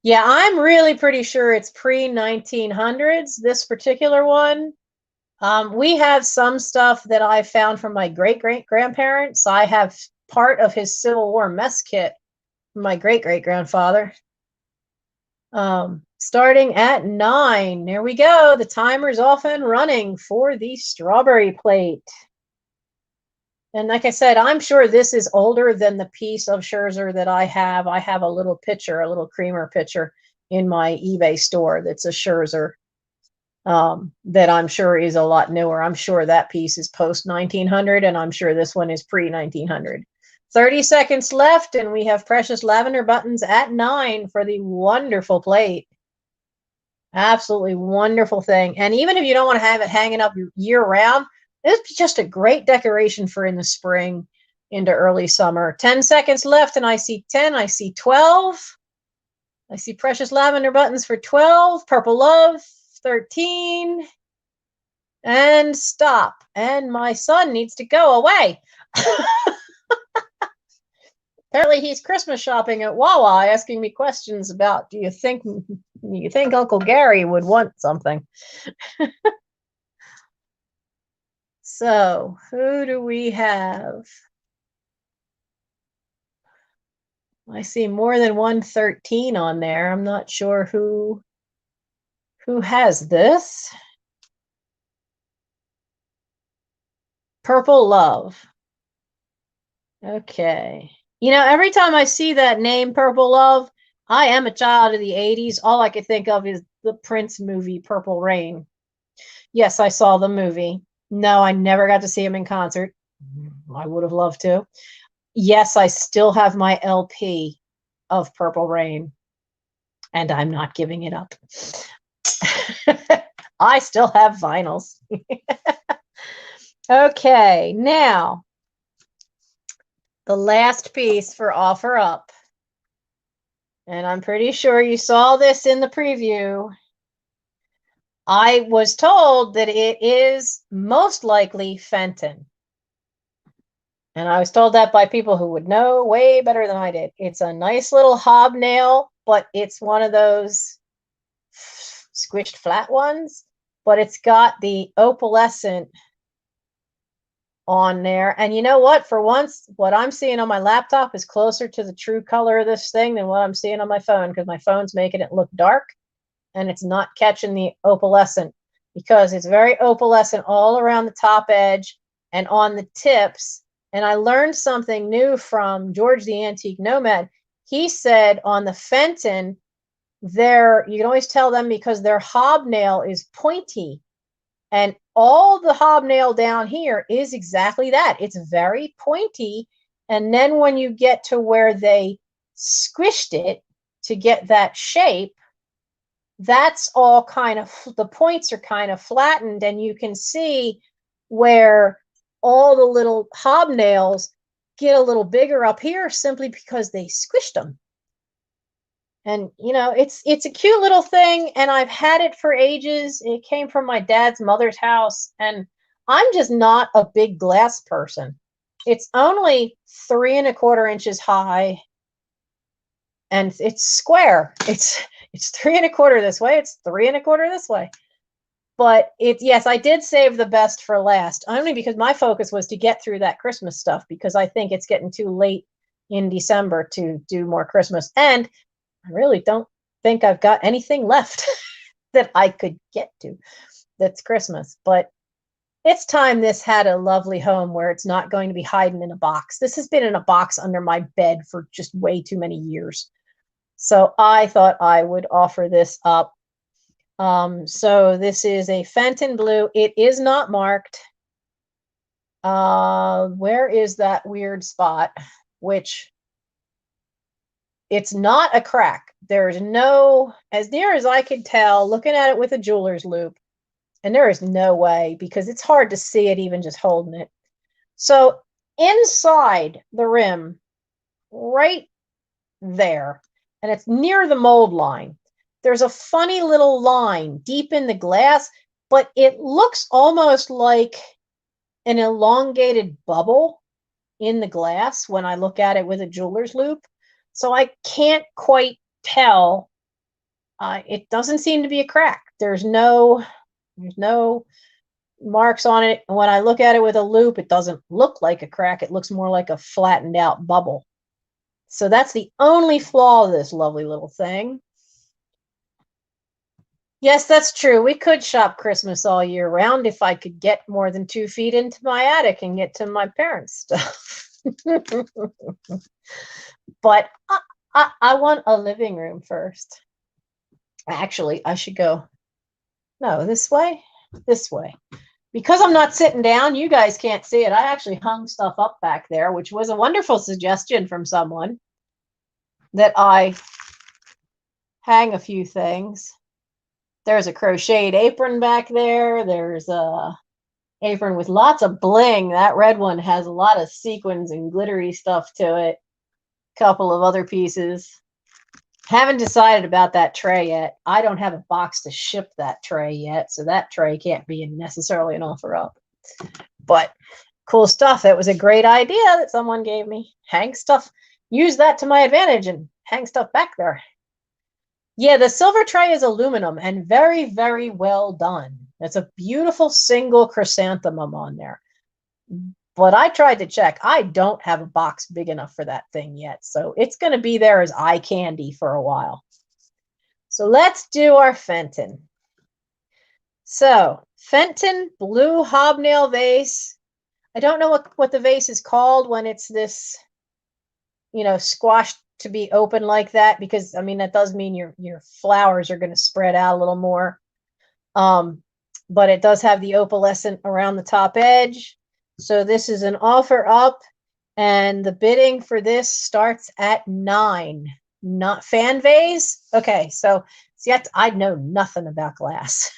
Yeah, I'm really pretty sure it's pre-1900s, this particular one. We have some stuff that I found from my great-great-grandparents. I have part of his Civil War mess kit from my great-great-grandfather. Starting at 9. There we go. The timer's off and running for the strawberry plate. And like I said, I'm sure this is older than the piece of Scherzer that I have. I have a little picture, a little creamer picture in my eBay store that's a Scherzer. That I'm sure is a lot newer. I'm sure that piece is post 1900, and I'm sure this one is pre 1900. 30 seconds left, and we have precious lavender buttons at 9 for the wonderful plate. Absolutely wonderful thing. And even if you don't want to have it hanging up year round, it's just a great decoration for in the spring into early summer. 10 seconds left, and I see 10. I see 12. I see precious lavender buttons for 12. Purple love. 13, and stop. And my son needs to go away. Apparently he's Christmas shopping at Wawa, asking me questions about, do you think Uncle Gary would want something? So who do we have? I see more than 113 on there. I'm not sure who has this. Purple Love. Okay. You know, every time I see that name, Purple Love, I am a child of the 80s. All I could think of is the Prince movie, Purple Rain. Yes, I saw the movie. No, I never got to see him in concert. I would have loved to. Yes, I still have my LP of Purple Rain, and I'm not giving it up. I still have vinyls. Okay, now the last piece for Offer Up. And I'm pretty sure you saw this in the preview. I was told that it is most likely Fenton. And I was told that by people who would know way better than I did. It's a nice little hobnail, but it's one of those squished flat ones. But it's got the opalescent on there. And you know what? For once, what I'm seeing on my laptop is closer to the true color of this thing than what I'm seeing on my phone, because my phone's making it look dark and it's not catching the opalescent, because it's very opalescent all around the top edge and on the tips. And I learned something new from George the Antique Nomad. He said on the Fenton, you can always tell them because their hobnail is pointy. And all the hobnail down here is exactly that. It's very pointy. And then when you get to where they squished it to get that shape, that's all kind of, the points are kind of flattened, and you can see where all the little hobnails get a little bigger up here simply because they squished them. And you know, it's a cute little thing, and I've had it for ages. It came from my dad's mother's house, and I'm just not a big glass person. It's only 3¼ inches high, and it's square. It's 3¼ this way, it's 3¼ this way. But yes, I did save the best for last, only because my focus was to get through that Christmas stuff, because I think it's getting too late in December to do more Christmas. And I really don't think I've got anything left that I could get to that's Christmas. But it's time this had a lovely home where it's not going to be hiding in a box. This has been in a box under my bed for just way too many years. So I thought I would offer this up. So this is a Fenton blue. It is not marked. Where is that weird spot? Which, it's not a crack. There's no, as near as I could tell, looking at it with a jeweler's loupe, and there is no way, because it's hard to see it even just holding it. So inside the rim, right there, and it's near the mold line, there's a funny little line deep in the glass, but it looks almost like an elongated bubble in the glass when I look at it with a jeweler's loupe. So I can't quite tell. It doesn't seem to be a crack. There's no marks on it. When I look at it with a loupe, it doesn't look like a crack. It looks more like a flattened out bubble. So that's the only flaw of this lovely little thing. Yes, that's true. We could shop Christmas all year round if I could get more than 2 feet into my attic and get to my parents' stuff. But I want a living room first. Actually, I should go, no, this way, Because I'm not sitting down, you guys can't see it. I actually hung stuff up back there, which was a wonderful suggestion from someone, that I hang a few things. There's a crocheted apron back there. There's a apron with lots of bling. That red one has a lot of sequins and glittery stuff to it. Couple of other pieces. Haven't decided about that tray yet. I don't have a box to ship that tray yet, so that tray can't be necessarily an offer up. But cool stuff. It was a great idea that someone gave me. Hang stuff. Use that to my advantage and hang stuff back there. Yeah, the silver tray is aluminum and very, very well done. It's a beautiful single chrysanthemum on there. But I tried to check. I don't have a box big enough for that thing yet. So it's going to be there as eye candy for a while. So let's do our Fenton. So Fenton blue hobnail vase. I don't know what the vase is called when it's this, squashed to be open like that, because I mean that does mean your flowers are going to spread out a little more. But it does have the opalescent around the top edge. So this is an offer up, and the bidding for this starts at 9. Not fan vase. Okay, so see, I know nothing about glass.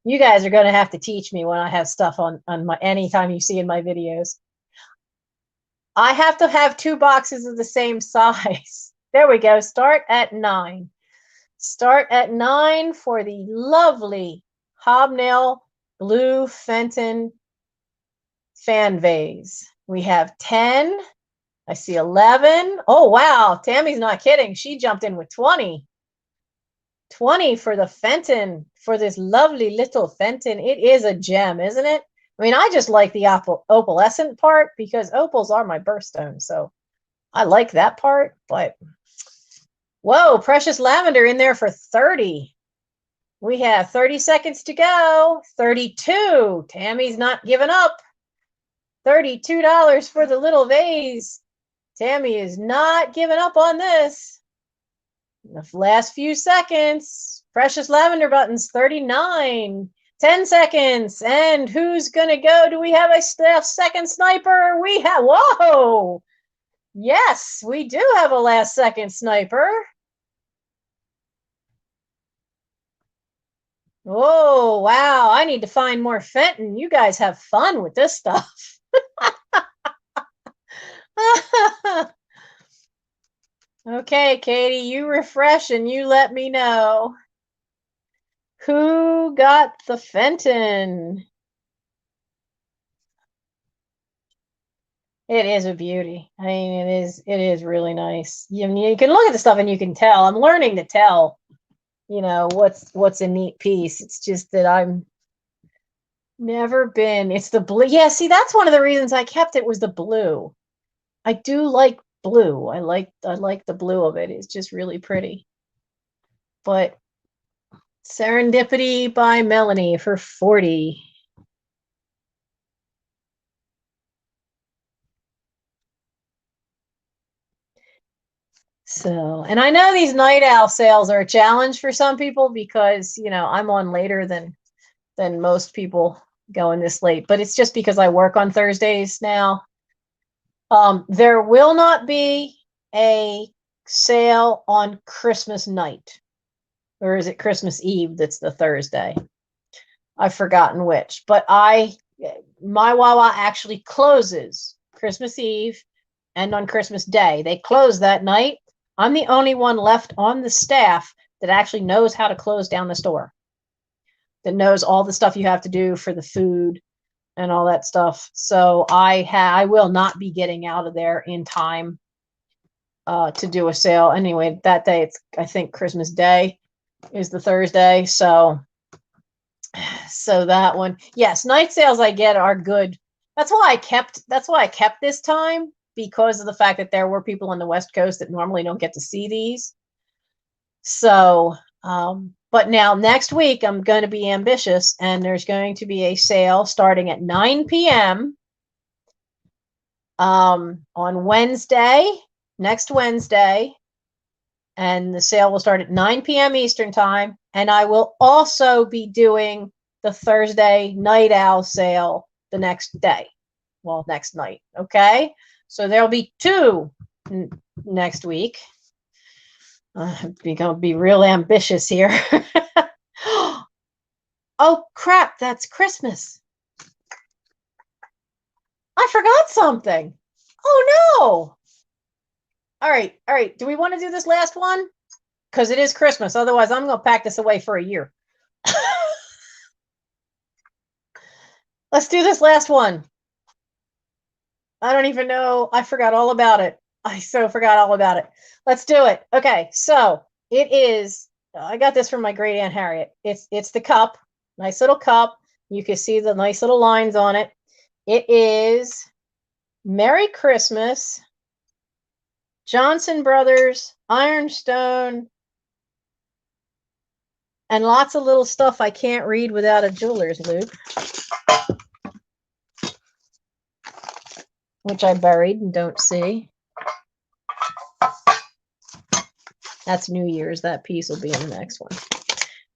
You guys are going to have to teach me when I have stuff on my, anytime you see in my videos. I have to have 2 boxes of the same size. There we go. Start at 9. Start at 9 for the lovely hobnail blue Fenton fan vase. We have 10. I see 11. Oh, wow. Tammy's not kidding. She jumped in with 20. 20 for the Fenton, for this lovely little Fenton. It is a gem, isn't it? I mean, I just like the opalescent part because opals are my birthstone. So I like that part. But whoa, precious lavender in there for 30. We have 30 seconds to go. 32. Tammy's not giving up. $32 for the little vase. Tammy is not giving up on this. The last few seconds. Precious lavender buttons, 39. 10 seconds. And who's going to go? Do we have a second sniper? We have, whoa. Yes, we do have a last second sniper. Oh, wow. I need to find more Fenton. You guys have fun with this stuff. Okay, Katie, you refresh and you let me know. Who got the Fenton? It is a beauty. I mean, it is really nice. You can look at the stuff and you can tell. I'm learning to tell, what's a neat piece. It's just that I'm never been. It's the blue. Yeah, see, that's one of the reasons I kept it was the blue. I do like blue. I like the blue of it. It's just really pretty. But Serendipity by Melanie for 40. So, and I know these night owl sales are a challenge for some people because, I'm on later than most people going this late, but it's just because I work on Thursdays now. There will not be a sale on Christmas night. Or is it Christmas Eve that's the Thursday? I've forgotten which. But my Wawa actually closes Christmas Eve and on Christmas Day. They close that night. I'm the only one left on the staff that actually knows how to close down the store. That knows all the stuff you have to do for the food and all that stuff. So I will not be getting out of there in time to do a sale. Anyway, that day, I think Christmas Day is the Thursday. So that one. Yes, night sales I get are good. That's why I kept this time, because of the fact that there were people on the West Coast that normally don't get to see these. So, but now next week I'm going to be ambitious, and there's going to be a sale starting at 9 p.m. On Wednesday, next Wednesday, and the sale will start at 9 p.m. Eastern time. And I will also be doing the Thursday night owl sale the next day. Well, next night. Okay. So there'll be 2 next week. I'm going to be real ambitious here. Oh, crap. That's Christmas. I forgot something. Oh, no. All right. All right. Do we want to do this last one? Because it is Christmas. Otherwise, I'm going to pack this away for a year. Let's do this last one. I don't even know. I forgot all about it. I so forgot all about it. Let's do it. Okay. So it is, I got this from my great Aunt Harriet. It's the cup, nice little cup. You can see the nice little lines on it. It is Merry Christmas, Johnson Brothers, Ironstone, and lots of little stuff I can't read without a jeweler's loop, which I buried and don't see. That's New Year's. That piece will be in the next one.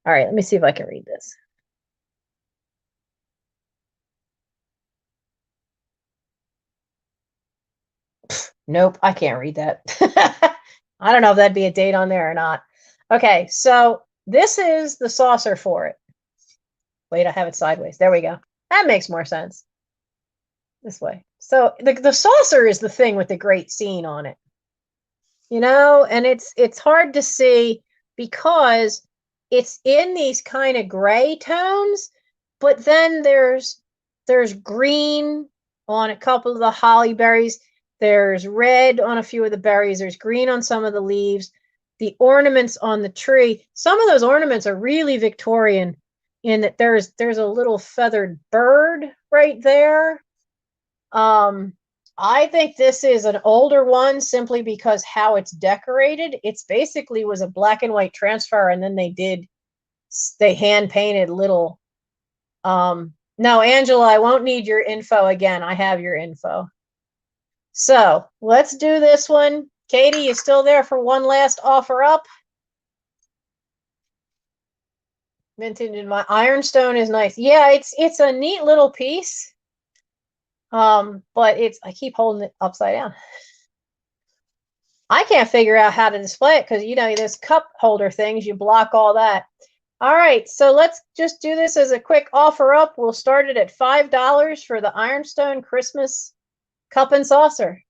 All right, let me see if I can read this. Nope, I can't read that. I don't know if that'd be a date on there or not. Okay, so this is the saucer for it. Wait, I have it sideways. There we go. That makes more sense. This way. So the saucer is the thing with the great scene on it. You know, and it's hard to see because it's in these kind of gray tones, but then there's green on a couple of the holly berries. There's red on a few of the berries. There's green on some of the leaves. The ornaments on the tree, some of those ornaments are really Victorian in that there's a little feathered bird right there. I think this is an older one simply because how it's decorated. It's basically was a black and white transfer, and then they hand painted little. No, Angela, I won't need your info again. I have your info. So let's do this one. Katie, you still there for one last offer up? Vintage in my ironstone is nice. Yeah, it's a neat little piece. But I keep holding it upside down. I can't figure out how to display it because, you know, there's cup holder things. You block all that. All right, so let's just do this as a quick offer up. We'll start it at $5 for the Ironstone Christmas cup and saucer.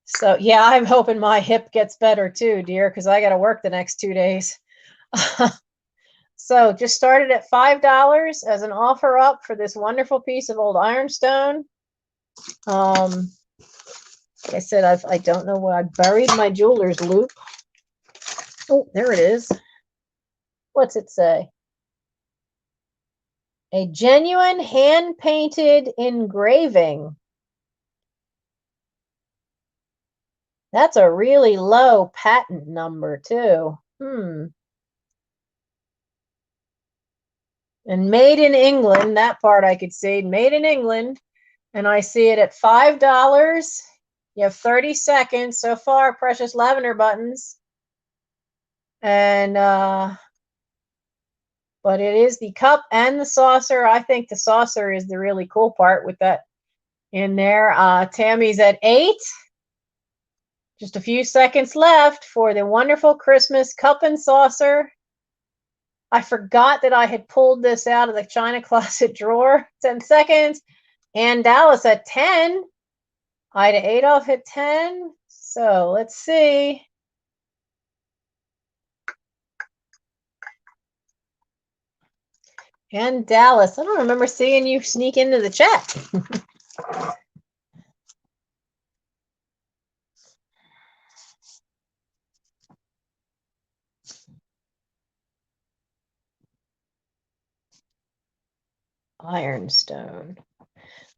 So, yeah, I'm hoping my hip gets better too, dear, because I got to work the next 2 days. So just started at $5 as an offer up for this wonderful piece of old ironstone. Like I said, I don't know where I buried my jeweler's loop. Oh, there it is. What's it say? A genuine hand-painted engraving. That's a really low patent number, too. And made in England, that part I could see, made in England. And I see it at $5. You have 30 seconds so far, precious lavender buttons. And, but it is the cup and the saucer. I think the saucer is the really cool part with that in there. Tammy's at 8. Just a few seconds left for the wonderful Christmas cup and saucer. I forgot that I had pulled this out of the china closet drawer. 10 seconds. And Dallas at 10. Ida Adolf at 10. So let's see. And Dallas, I don't remember seeing you sneak into the chat. Ironstone.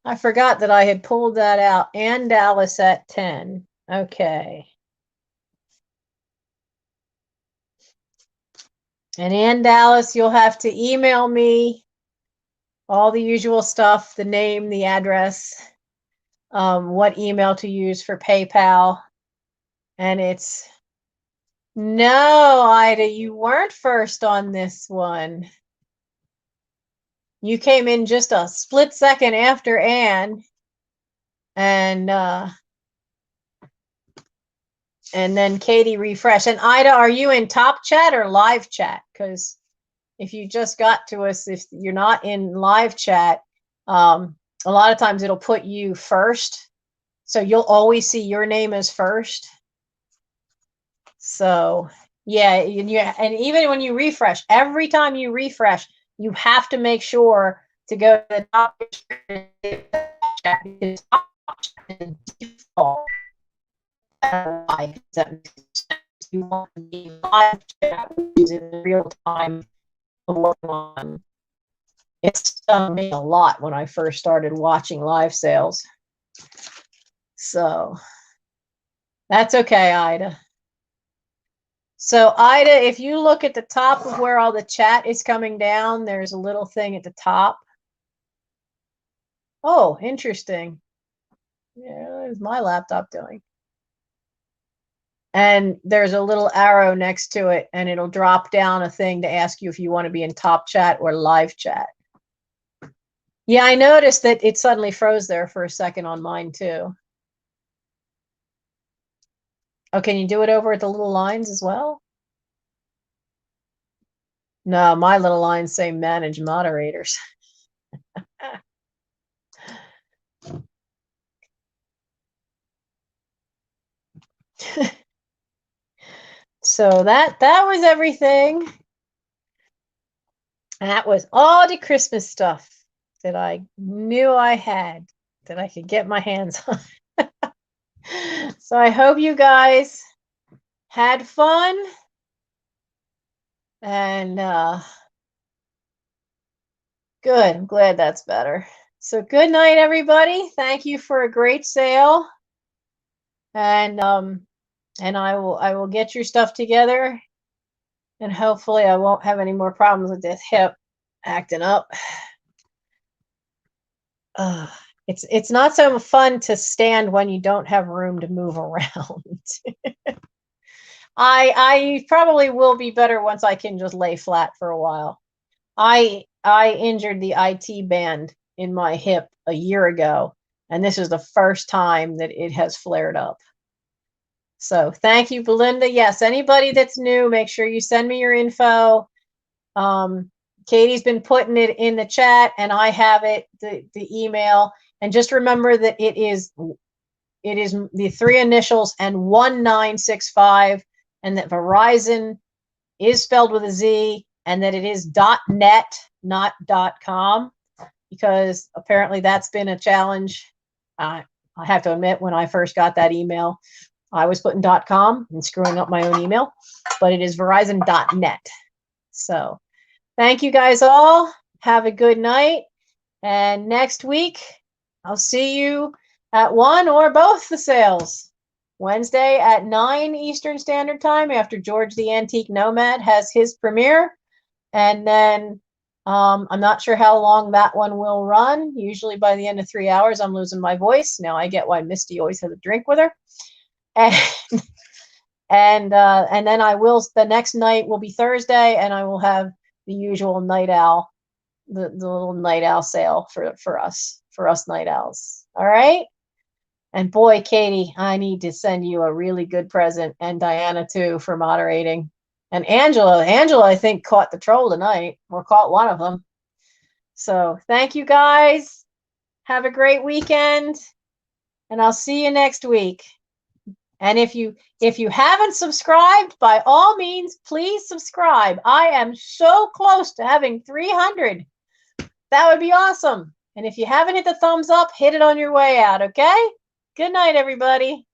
I forgot that I had pulled that out. And Dallas at 10. Okay. And Ann Dallas, you'll have to email me all the usual stuff, the name, the address, what email to use for PayPal. And it's, no, Ida, you weren't first on this one. You came in just a split second after Ann. And then Katie refresh. And Ida, are you in top chat or live chat? Because if you just got to us, if you're not in live chat, a lot of times it'll put you first. So you'll always see your name as first. So yeah, and even when you refresh, every time you refresh, you have to make sure to go to the top chat because default. You want to be live chat, which is in real time of what's going on. It stung me a lot when I first started watching live sales. So that's okay, Ida. So Ida, if you look at the top of where all the chat is coming down, there's a little thing at the top. Oh, interesting. Yeah, what is my laptop doing? And there's a little arrow next to it, and it'll drop down a thing to ask you if you want to be in top chat or live chat. Yeah, I noticed that it suddenly froze there for a second on mine too. Oh, can you do it over at the little lines as well? No, my little lines say manage moderators. So that was everything. That was all the Christmas stuff that I knew I had, that I could get my hands on. So I hope you guys had fun. And good. I'm glad that's better. So good night, everybody. Thank you for a great sale. And I will get your stuff together. And hopefully I won't have any more problems with this hip acting up. It's not so fun to stand when you don't have room to move around. I probably will be better once I can just lay flat for a while. I injured the IT band in my hip a year ago, and this is the first time that it has flared up. So thank you, Belinda. Yes, anybody that's new, make sure you send me your info. Katie's been putting it in the chat, and I have it, the email. And just remember that it is the 3 initials and 1965, and that Verizon is spelled with a Z, and that it is .net, not .com, because apparently that's been a challenge. I have to admit, when I first got that email, I was putting .com and screwing up my own email, but it is Verizon.net. So thank you guys all. Have a good night. And next week, I'll see you at one or both the sales. Wednesday at 9 Eastern Standard Time, after George the Antique Nomad has his premiere. And then I'm not sure how long that one will run. Usually by the end of 3 hours, I'm losing my voice. Now I get why Misty always has a drink with her. And then I will, the next night will be Thursday, and I will have the usual night owl, the little night owl sale for us night owls. All right. And boy, Katie, I need to send you a really good present, and Diana too, for moderating. And Angela, I think, caught the troll tonight, or caught one of them. So thank you guys. Have a great weekend, and I'll see you next week. And if you haven't subscribed, by all means, please subscribe. I am so close to having 300. That would be awesome. And if you haven't hit the thumbs up, hit it on your way out, okay? Good night, everybody.